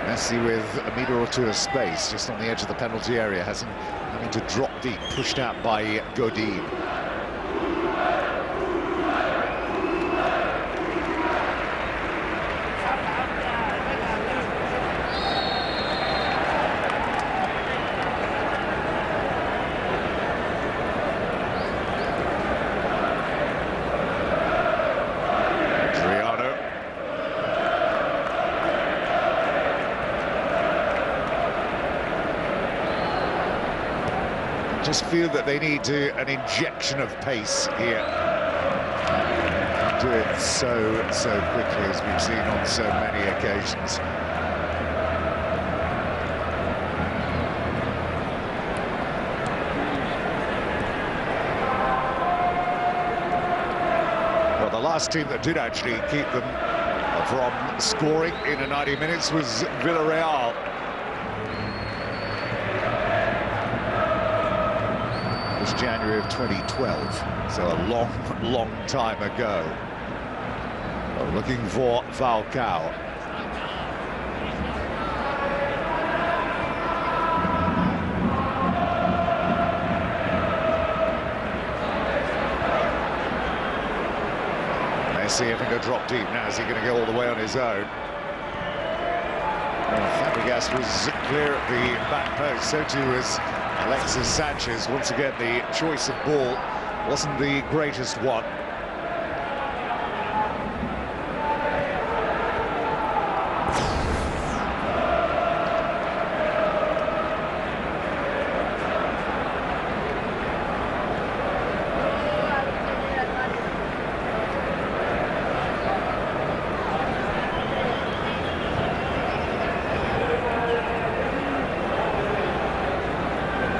Messi with a metre or two of space just on the edge of the penalty area, having to drop deep, pushed out by Godin. Just feel that they need an injection of pace here. Do it so quickly, as we've seen on so many occasions. Well, the last team that did actually keep them from scoring in 90 minutes was Villarreal. January of 2012, so a long time ago. Well, looking for Falcao. Messi having to drop deep now. Is he going to go all the way on his own? Well, Fabregas was clear at the back post, so too was Alexis Sanchez. Once again, the choice of ball wasn't the greatest one.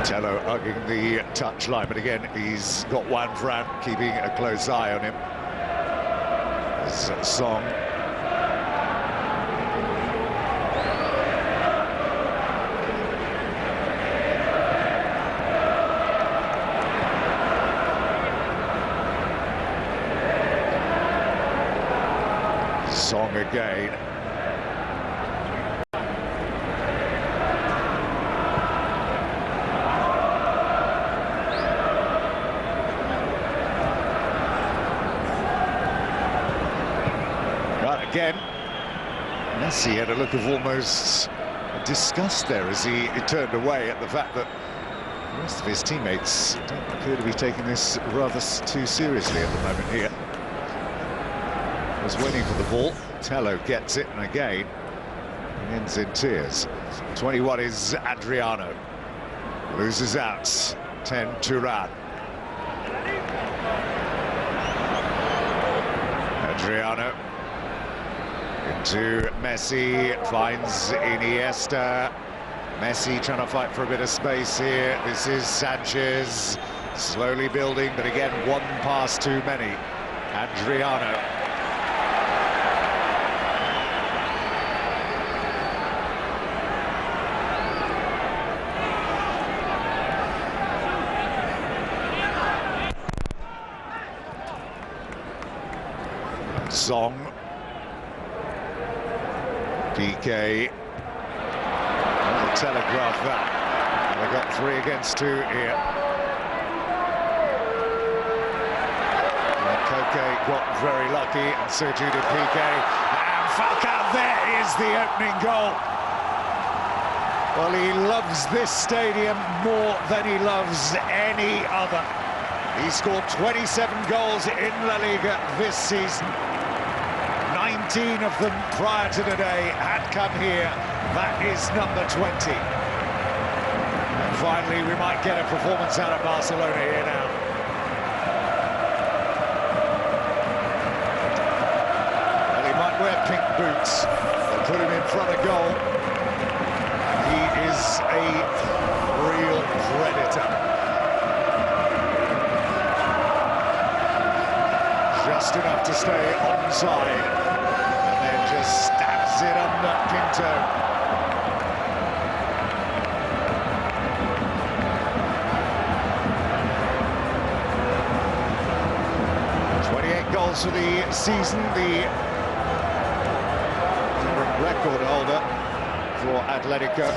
Tello hugging the touchline, but again, he's got Juan Fran keeping a close eye on him. There's Song. Song again. Again, Messi had a look of almost disgust there as he turned away at the fact that the rest of his teammates don't appear to be taking this rather too seriously at the moment here. Was waiting for the ball. Tello gets it, and again, he ends in tears. 21 is Adriano. Loses out. 10 Turan. Adriano. To Messi, finds Iniesta. Messi trying to fight for a bit of space here. This is Sanchez, slowly building, but again, one pass too many. Adriano. Song. PK. I'll telegraph that. They got 3 against 2 here. Koke got very lucky, and so too did PK. And Falcao, there is the opening goal. Well, he loves this stadium more than he loves any other. He scored 27 goals in La Liga this season. 19 of them prior to today had come here. That is number 20. And finally, we might get a performance out of Barcelona here now. Well, he might wear pink boots. They'll put him in front of goal. He is a real predator. Just enough to stay onside, and then just stabs it under Pinto. Goals for the season, the record holder for Atletico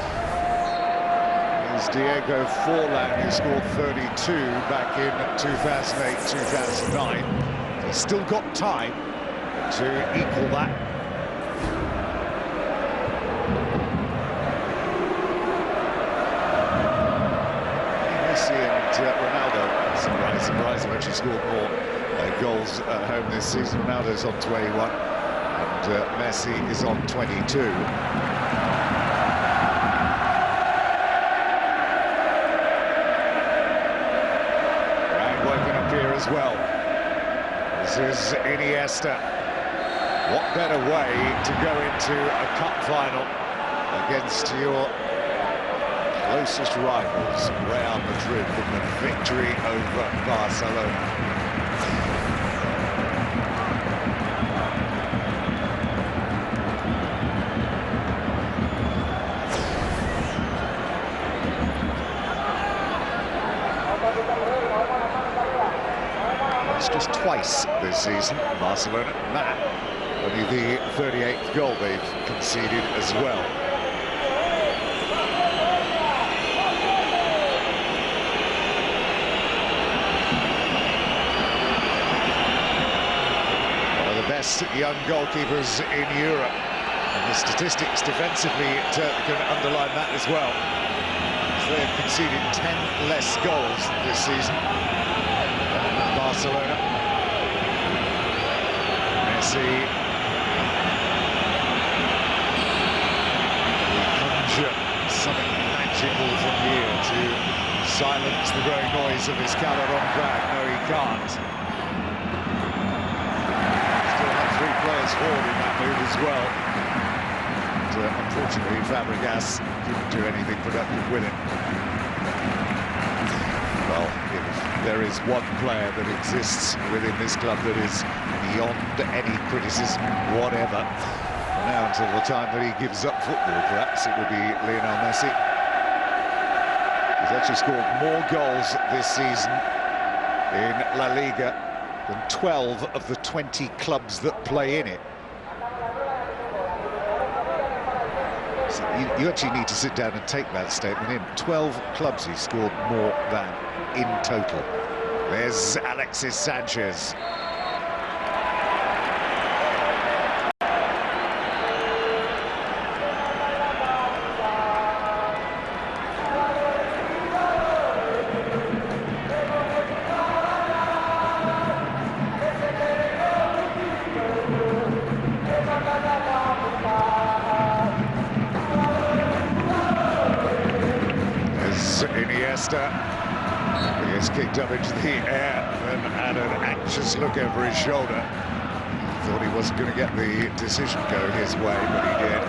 is Diego Forlan, who scored 32 back in 2008-2009. He's still got time to equal that. Messi and Ronaldo, surprise, have actually scored more goals at home this season. Ronaldo's on 21 and Messi is on 22. And woken up here as well. This is Iniesta. What better way to go into a cup final against your closest rivals, Real Madrid, than the victory over Barcelona. Just twice this season, Barcelona, and that only the 38th goal they've conceded as well. One of the best young goalkeepers in Europe, and the statistics defensively can underline that as well. So they have conceded 10 less goals this season. Barcelona. Messi. Conjure something magical from here to silence the growing noise of this Calderon crowd. No, he can't. Still have 3 players forward in that move as well. And, unfortunately, Fabregas couldn't do anything productive with it. Well, there is one player that exists within this club that is beyond any criticism whatever. Now, until the time that he gives up football, perhaps it would be Lionel Messi. He's actually scored more goals this season in La Liga than 12 of the 20 clubs that play in it. So you actually need to sit down and take that statement in. 12 clubs he scored more than in total. There's Alexis Sanchez. Iniesta. He gets kicked up into the air and had an anxious look over his shoulder. He thought he wasn't going to get the decision go his way, but he did.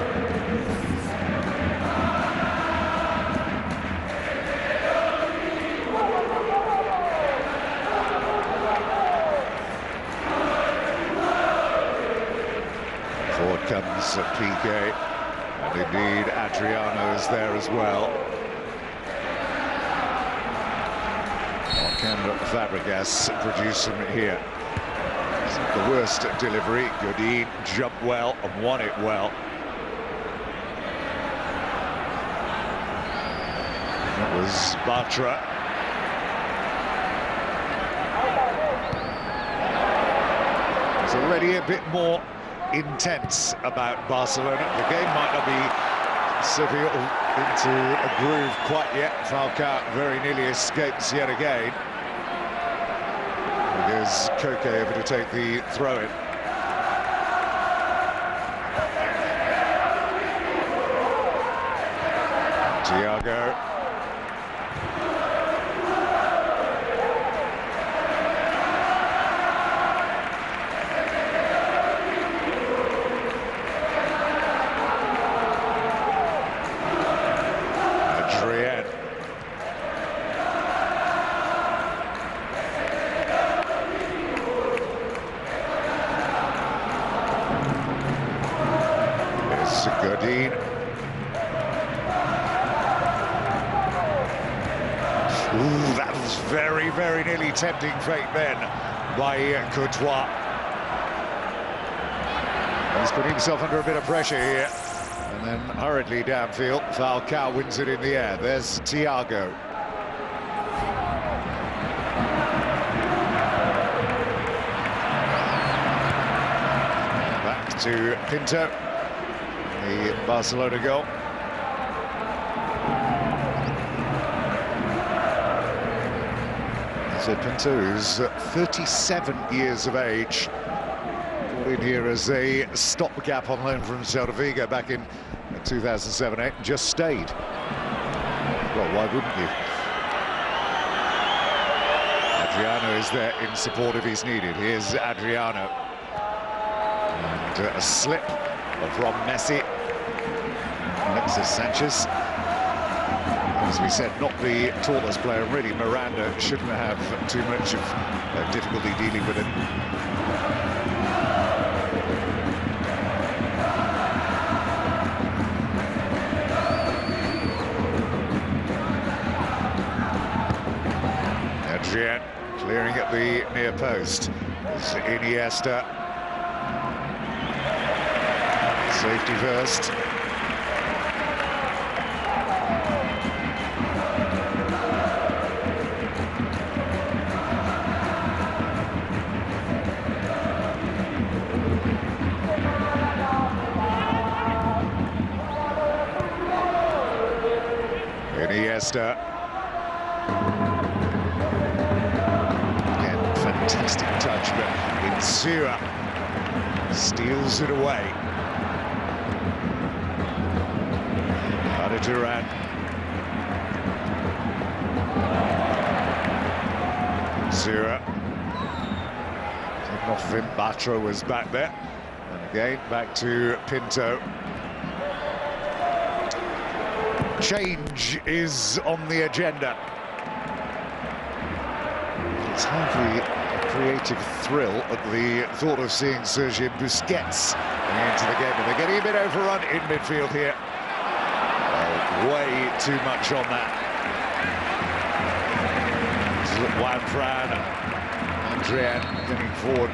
Forward comes PK, and indeed Adriano is there as well. Can Fabregas produce him here? the worst delivery. Godin jumped well and won it well. It was Bartra. It's already a bit more intense about Barcelona. The game might not be slipping into a groove quite yet. Falcao very nearly escapes yet again. There's Koke over to take the throw-in. Thiago. Godin. Ooh, that was very, very nearly tempting fate then by Courtois. He's putting himself under a bit of pressure here. And then hurriedly downfield, Falcao wins it in the air. There's Thiago. Back to Pinto. The Barcelona goal. So Pinto is 37 years of age. Got in here as a stopgap on loan from Celta Vigo back in 2007-8 and just stayed. Well, why wouldn't you? Adriano is there in support if he's needed. Here's Adriano. And a slip from Messi. Alexis Sanchez, as we said, not the tallest player. Really, Miranda shouldn't have too much of difficulty dealing with it. Adrian clearing at the near post. It's Iniesta. Safety first. Iniesta. Again, fantastic touch, but Insua steals it away. Duran. Zura. Taken off him. Bartra was back there. And again, back to Pinto. Change is on the agenda. It's hardly a creative thrill at the thought of seeing Sergio Busquets into the game. But they're getting a bit overrun in midfield here. Way too much on that. Juan Fran and Adrian getting forward.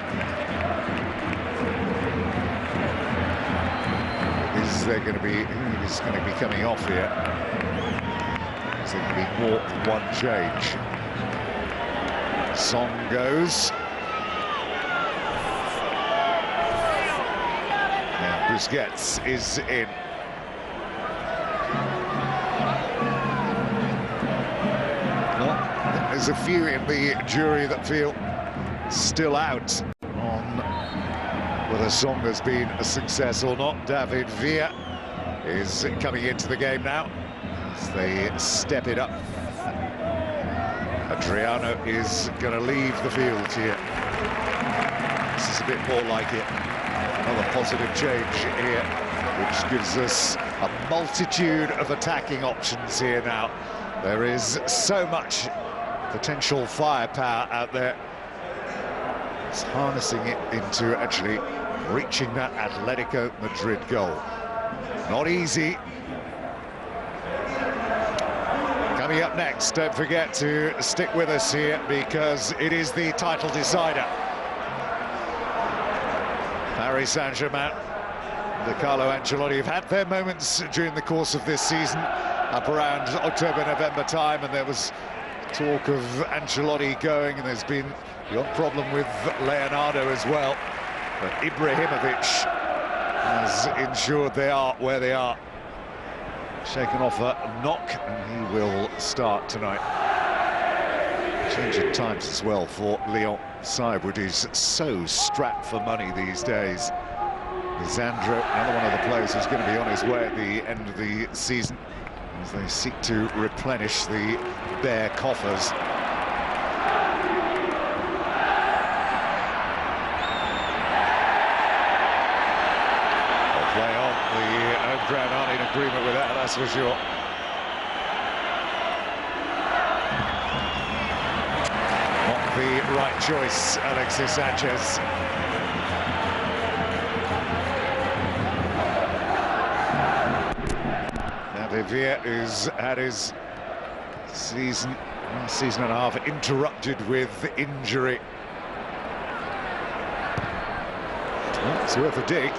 Is there going to be who's going to be coming off here? Is there going to be more than one change? Song goes. And Busquets is in. There's a few in the jury that feel still out on whether Song has been a success or not. David Villa is coming into the game now as they step it up. Adriano is going to leave the field here. This is a bit more like it. Another positive change here, which gives us a multitude of attacking options here now. There is so much potential firepower out there. It's harnessing it into actually reaching that Atletico Madrid goal. Not easy. Coming up next, don't forget to stick with us here because it is the title decider. Paris Saint-Germain. The Carlo Ancelotti have had their moments during the course of this season, up around October, November time, and there was talk of Ancelotti going, and there's been the odd problem with Leonardo as well. But Ibrahimovic has ensured they are where they are. Shaken off a knock, and he will start tonight. Change of times as well for Lyon. Side is so strapped for money these days. Lisandro, another one of the players who's going to be on his way at the end of the season as they seek to replenish the bare coffers. They'll play on. The home crowd aren't in agreement with that, that's for sure. Not the right choice, Alexis Sanchez. Villa, who's had his season and a half interrupted with injury. Well, it's worth a dig.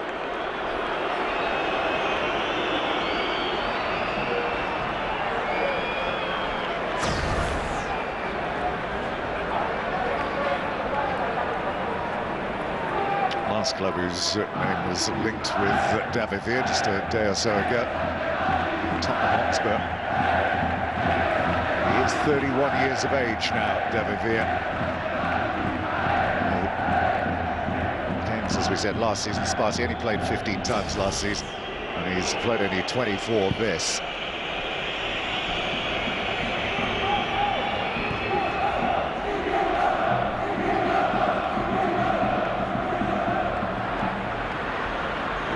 Last club whose name was linked with David Villa just a day or so ago. Tottenham Hotspur. He is 31 years of age now, David Villa. Games, as we said, last season, Sparty only played 15 times last season, and he's played only 24 this.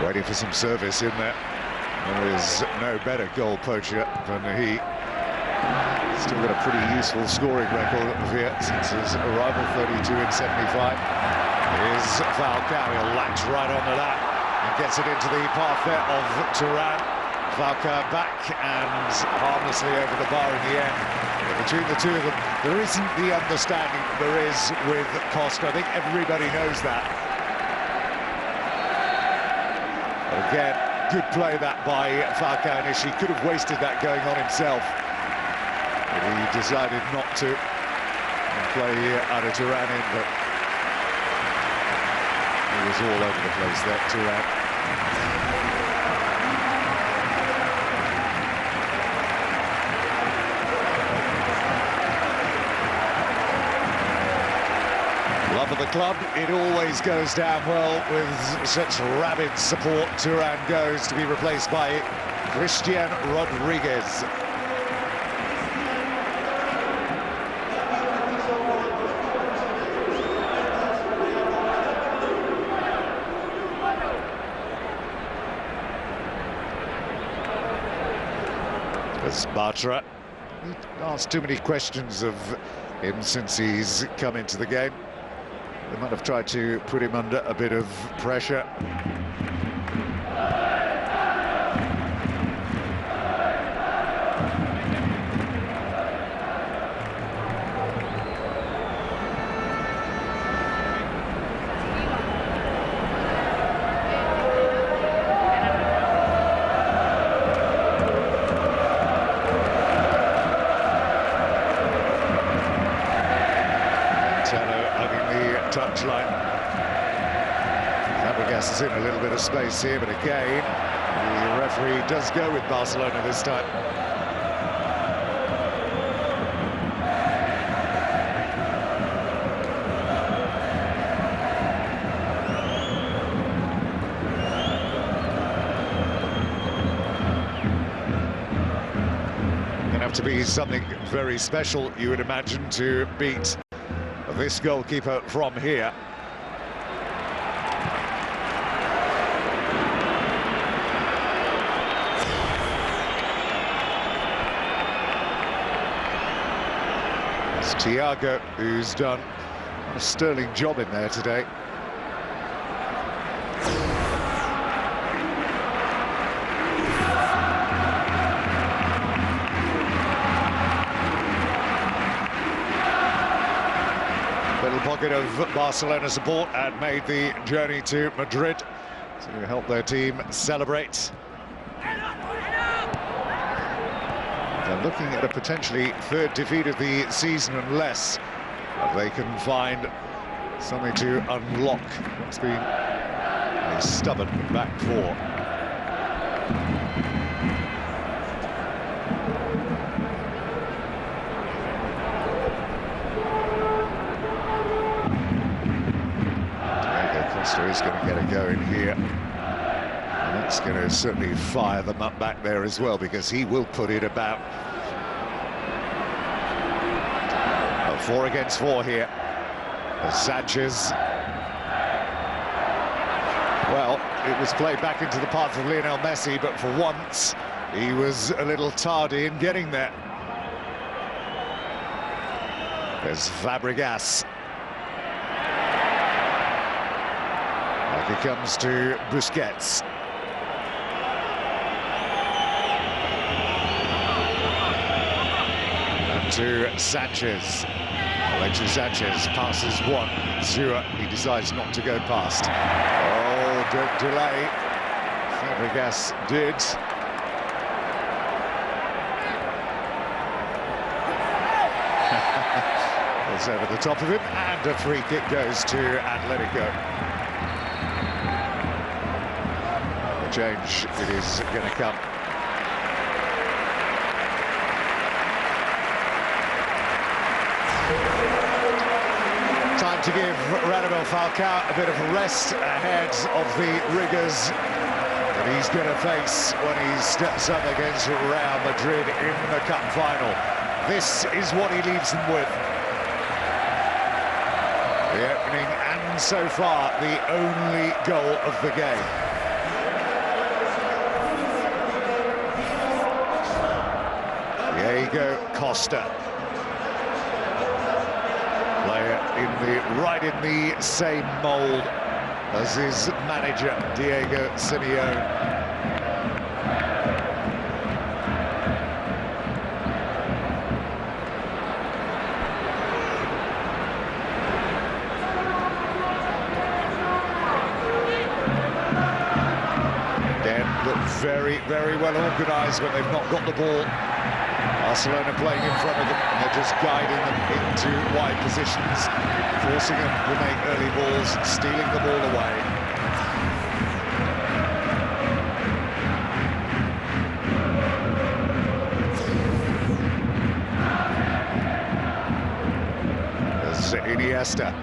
Waiting for some service in there. There is no better goal poacher than he. Still got a pretty useful scoring record at Villa since his arrival, 32 in 75. Here's Falcao, he'll latch right onto that and gets it into the path there of Turan. Falcao back and harmlessly over the bar in the end. But between the two of them, there isn't the understanding there is with Costa. I think everybody knows that. But again, good play that by Falcao initially. Could have wasted that going on himself, but he decided not to and play out of Turan in, but he was all over the place there, Turan. Love of the club, it always goes down well with such rabid support. Turan goes to be replaced by Christian Rodriguez. Bartra, asked too many questions of him since he's come into the game. They might have tried to put him under a bit of pressure. Touchline. Fabregas is in a little bit of space here, but again, the referee does go with Barcelona this time. Gonna have to be something very special, you would imagine, to beat this goalkeeper from here. It's Thiago who's done a sterling job in there today. Little pocket of Barcelona support and made the journey to Madrid to help their team celebrate. They're looking at a potentially third defeat of the season unless they can find something to unlock what's been a stubborn back four. Costa is going to get a go in here. And that's going to certainly fire them up back there as well, because he will put it about. 4 against 4 here. Sanchez. Well, it was played back into the path of Lionel Messi, but for once he was a little tardy in getting there. There's Fabregas. Back it comes to Busquets. And to Sanchez. Alexis Sanchez passes one. Zua, he decides not to go past. Oh, don't delay. Fabregas did. It's over the top of him, and a free kick goes to Atletico. The change, it is going to come. Time to give Radamel Falcao a bit of a rest ahead of the rigours that he's going to face when he steps up against Real Madrid in the cup final. This is what he leaves them with. The opening and so far the only goal of the game. Diego Costa. Player right in the same mould as his manager, Diego Simeone. Again, look very, very well organised when they've not got the ball. Barcelona playing in front of them, and they're just guiding them into wide positions, forcing them to make early balls, stealing the ball away. As Iniesta,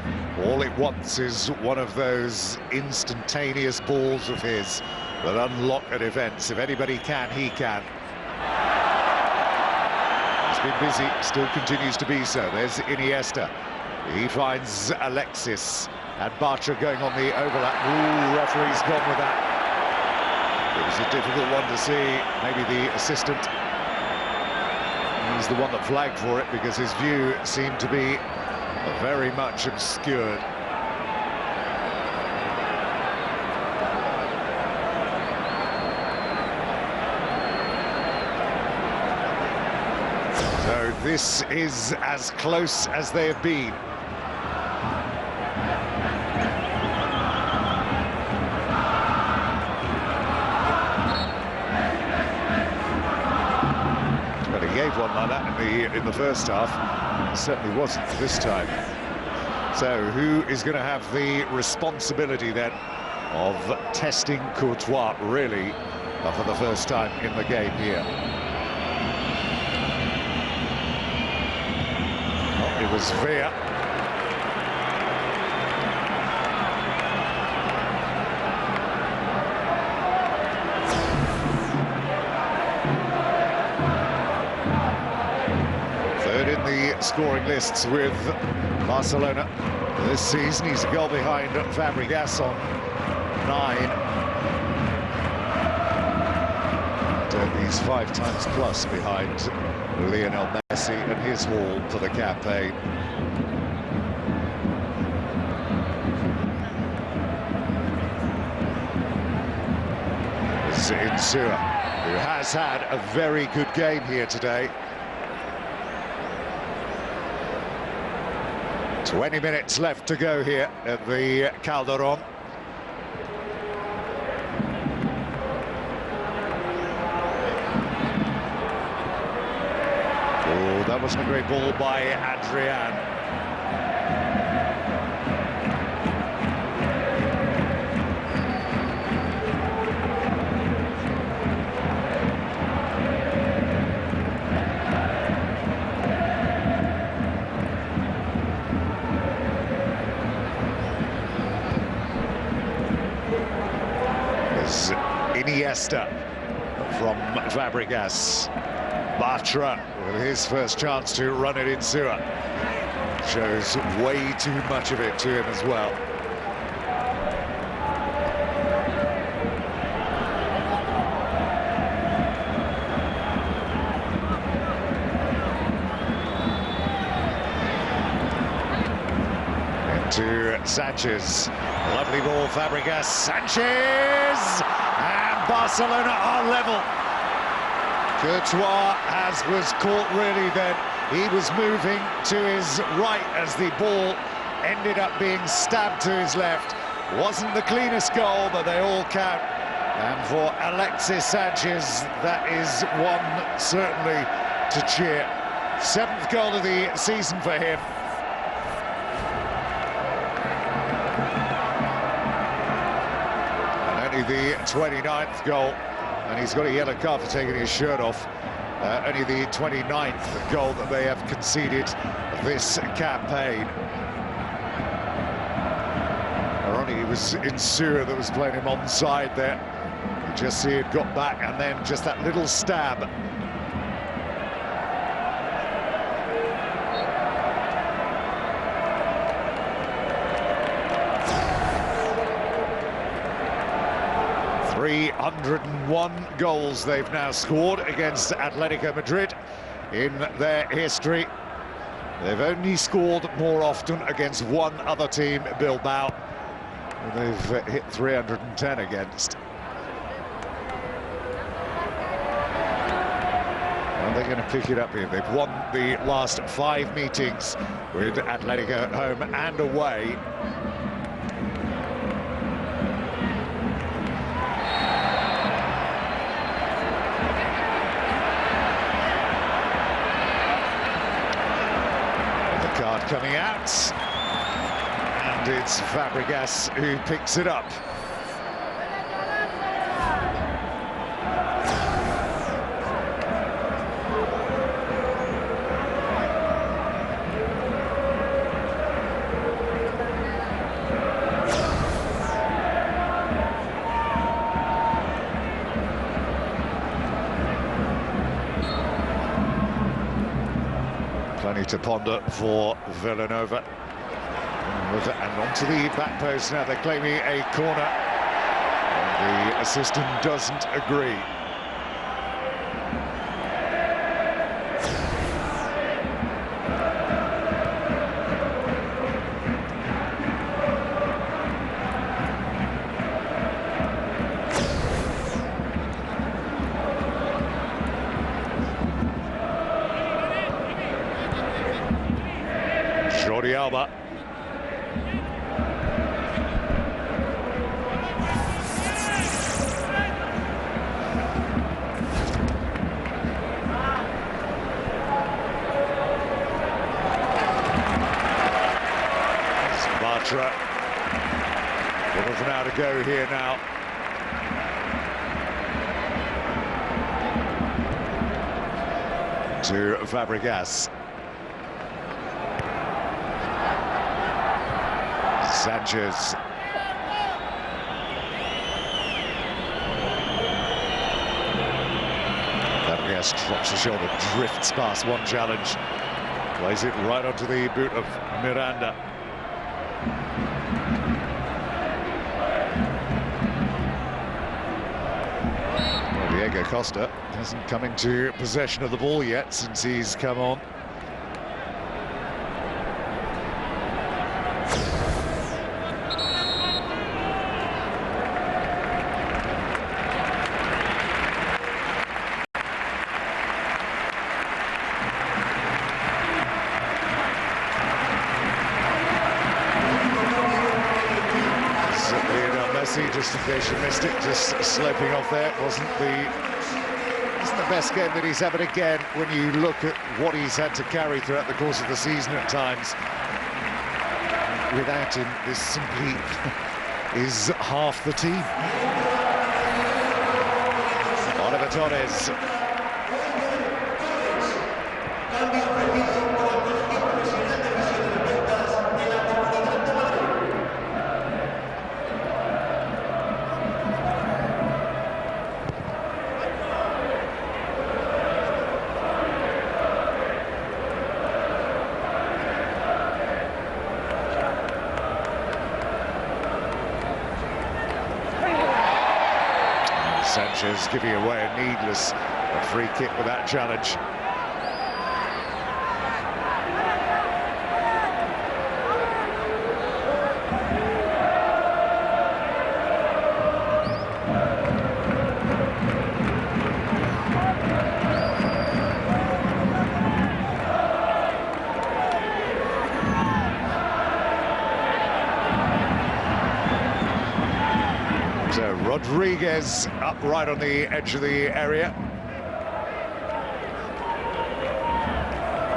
all it wants is one of those instantaneous balls of his that unlock a defence. If anybody can, he can. Been busy, still continues to be so. There's Iniesta. He finds Alexis, and Barca going on the overlap. Ooh, referee's gone with that. It was a difficult one to see. Maybe the assistant, he's the one that flagged for it, because his view seemed to be very much obscured. This is as close as they have been. But he gave one like that in the first half. It certainly wasn't this time. So who is going to have the responsibility then of testing Courtois really for the first time in the game here? It was Villa. Third in the scoring lists with Barcelona this season. He's a goal behind Fabregas on 9. And he's 5 times plus behind Lionel Messi and his haul for the campaign. Zua, who has had a very good game here today. 20 minutes left to go here at the Calderon. Oh, that wasn't a great ball by Adrian. Iniesta from Fabregas. Bartra with his first chance to run it in sewer. Shows way too much of it to him as well. Into Sanchez. Lovely ball, Fabregas. Sanchez! And Barcelona are level. Courtois, as was caught really then, he was moving to his right as the ball ended up being stabbed to his left. Wasn't the cleanest goal, but they all count. And for Alexis Sanchez, that is one certainly to cheer. 7th goal of the season for him. The 29th goal, and he's got a yellow card for taking his shirt off. Only the 29th goal that they have conceded this campaign. Ironically, it was Insua that was playing him onside there. You just see it got back, and then just that little stab. ...301 goals they've now scored against Atletico Madrid in their history. They've only scored more often against one other team, Bilbao, and they've hit 310 against. Are they going to pick it up here? They've won the last 5 meetings with Atletico at home and away. Coming out, and it's Fabregas who picks it up. Plenty to ponder for Villanova. And onto the back post now. They're claiming a corner. And the assistant doesn't agree. Alba. Bartra. With an hour to go here now. To Fabregas. Sanchez. Fabregas drops the shoulder, drifts past one challenge, plays it right onto the boot of Miranda. Well, Diego Costa hasn't come into possession of the ball yet since he's come on. Messi, just in case you missed it, just sloping off there. Wasn't the best game that he's having again when you look at what he's had to carry throughout the course of the season at times. Without him, this simply is half the team. Oliver Torres. Sanchez giving away a needless free kick with that challenge. So Rodriguez up right on the edge of the area.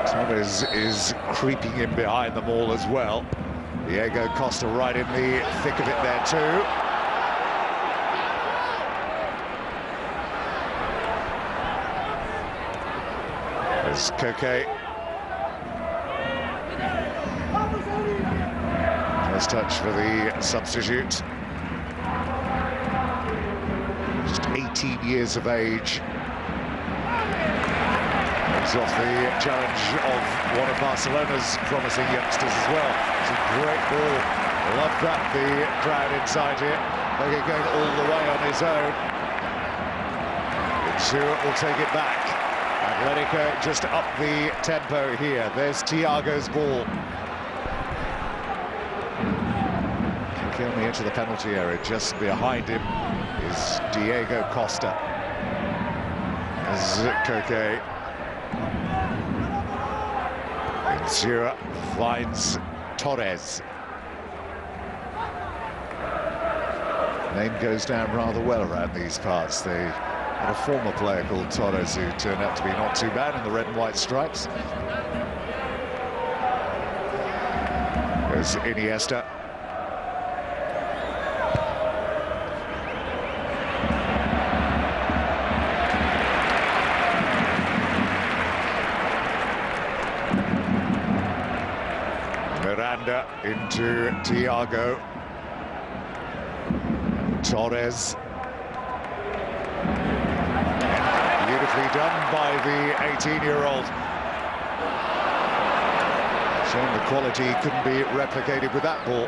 Torres is creeping in behind them all as well. Diego Costa right in the thick of it there too. There's Koke. First touch for the substitute. Just 18 years of age. He's off the challenge of one of Barcelona's promising youngsters as well. It's a great ball. Love that, the crowd inside here. They're going all the way on his own. Stewart will take it back. Atletico just up the tempo here. There's Thiago's ball. Kicking on the edge of the penalty area. Just behind him is Diego Costa. As Koke. Zira finds Torres. Name goes down rather well around these parts. They had a former player called Torres who turned out to be not too bad in the red and white stripes. There's Iniesta. Miranda into Thiago. Torres. Beautifully done by the 18-year-old. Showing the quality couldn't be replicated with that ball.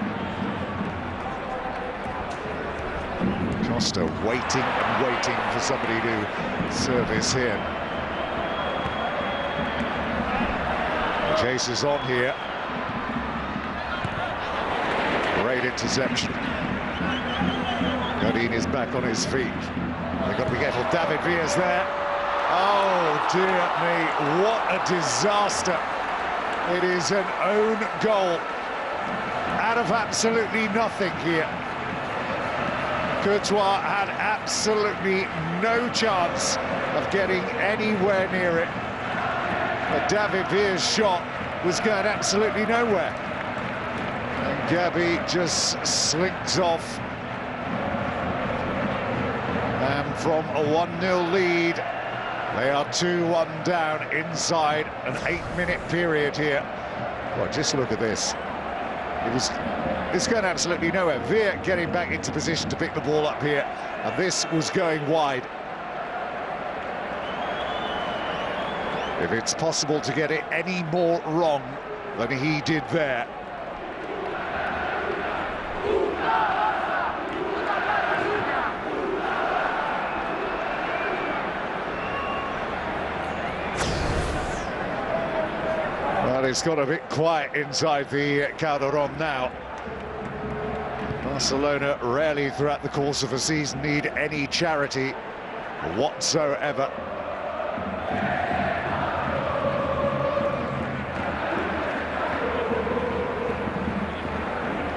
Costa waiting and waiting for somebody to service him. The chase is on here. Great interception. Gabi is back on his feet. They've got to be careful. David Villa's there. Oh, dear me, what a disaster. It is an own goal out of absolutely nothing here. Courtois had absolutely no chance of getting anywhere near it. But David Villa's shot was going absolutely nowhere. And Gabi just slinks off. And from a 1-0 lead, they are 2-1 down inside an 8-minute period here. Well, just look at this. It's going absolutely nowhere. Villa getting back into position to pick the ball up here, and this was going wide. If it's possible to get it any more wrong than he did there. Well, it's got a bit quiet inside the Calderon now. Barcelona rarely throughout the course of a season need any charity whatsoever.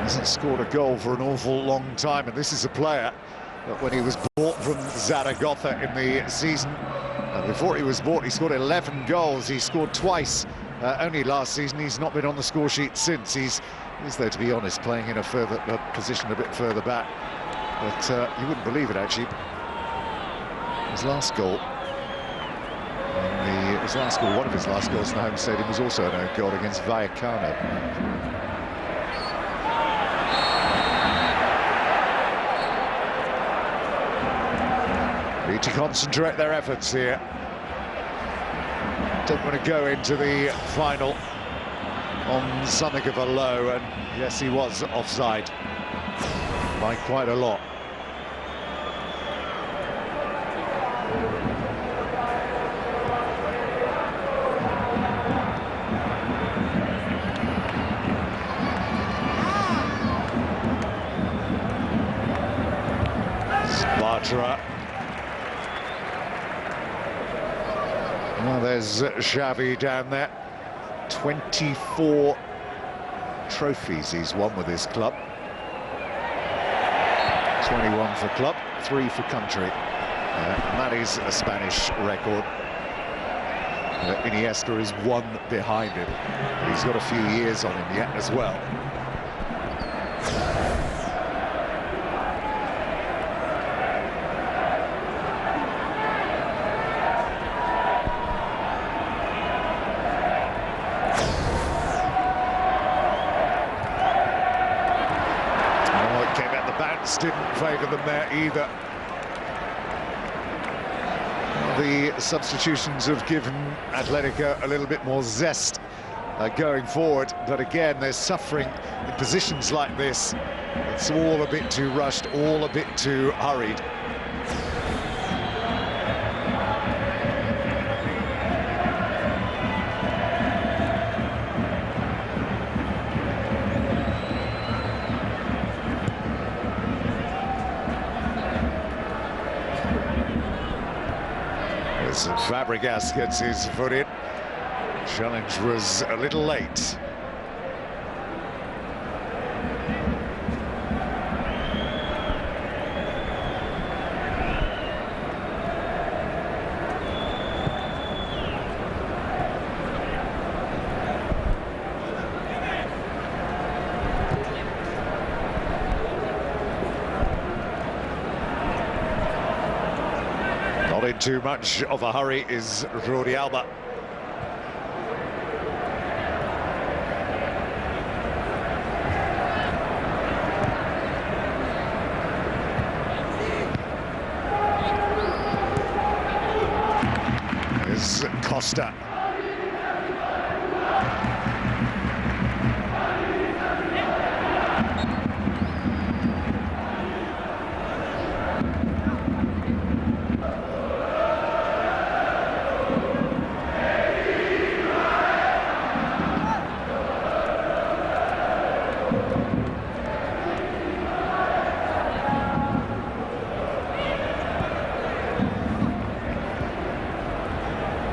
Hasn't scored a goal for an awful long time, and this is a player that when he was bought from Zaragoza in the season, before he was bought, he scored 11 goals. He scored twice only last season. He's not been on the score sheet since. He's there, to be honest, playing in a position a bit further back. But you wouldn't believe it, actually. His last goal, one of his last goals in the home stadium was also an own goal against Vallecano. Need to concentrate their efforts here. Don't want to go into the final on something of a low, and yes, he was offside by quite a lot. Barca. Well, there's Xavi down there. 24 trophies he's won with his club. 21 for club, 3 for country. And that is a Spanish record. Iniesta is 1 behind him. He's got a few years on him yet as well. Didn't favour them there either. The substitutions have given Atletico a little bit more zest going forward, but again they're suffering in positions like this. It's all a bit too rushed, all a bit too hurried. Fabregas gets his foot in. Challenge was a little late. Not in too much of a hurry is Jordi Alba. There's Costa.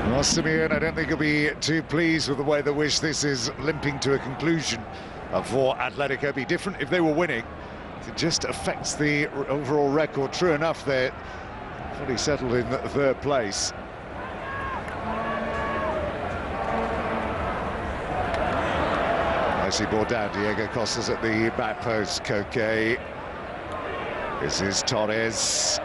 Well, Simeone, I don't think he'll be too pleased with the way they wish this is limping to a conclusion for Atletico. It'd be different if they were winning. It just affects the overall record. True enough, they're fully settled in the third place. Messi brought down Diego Costa's at the back post. Koke. This is Torres.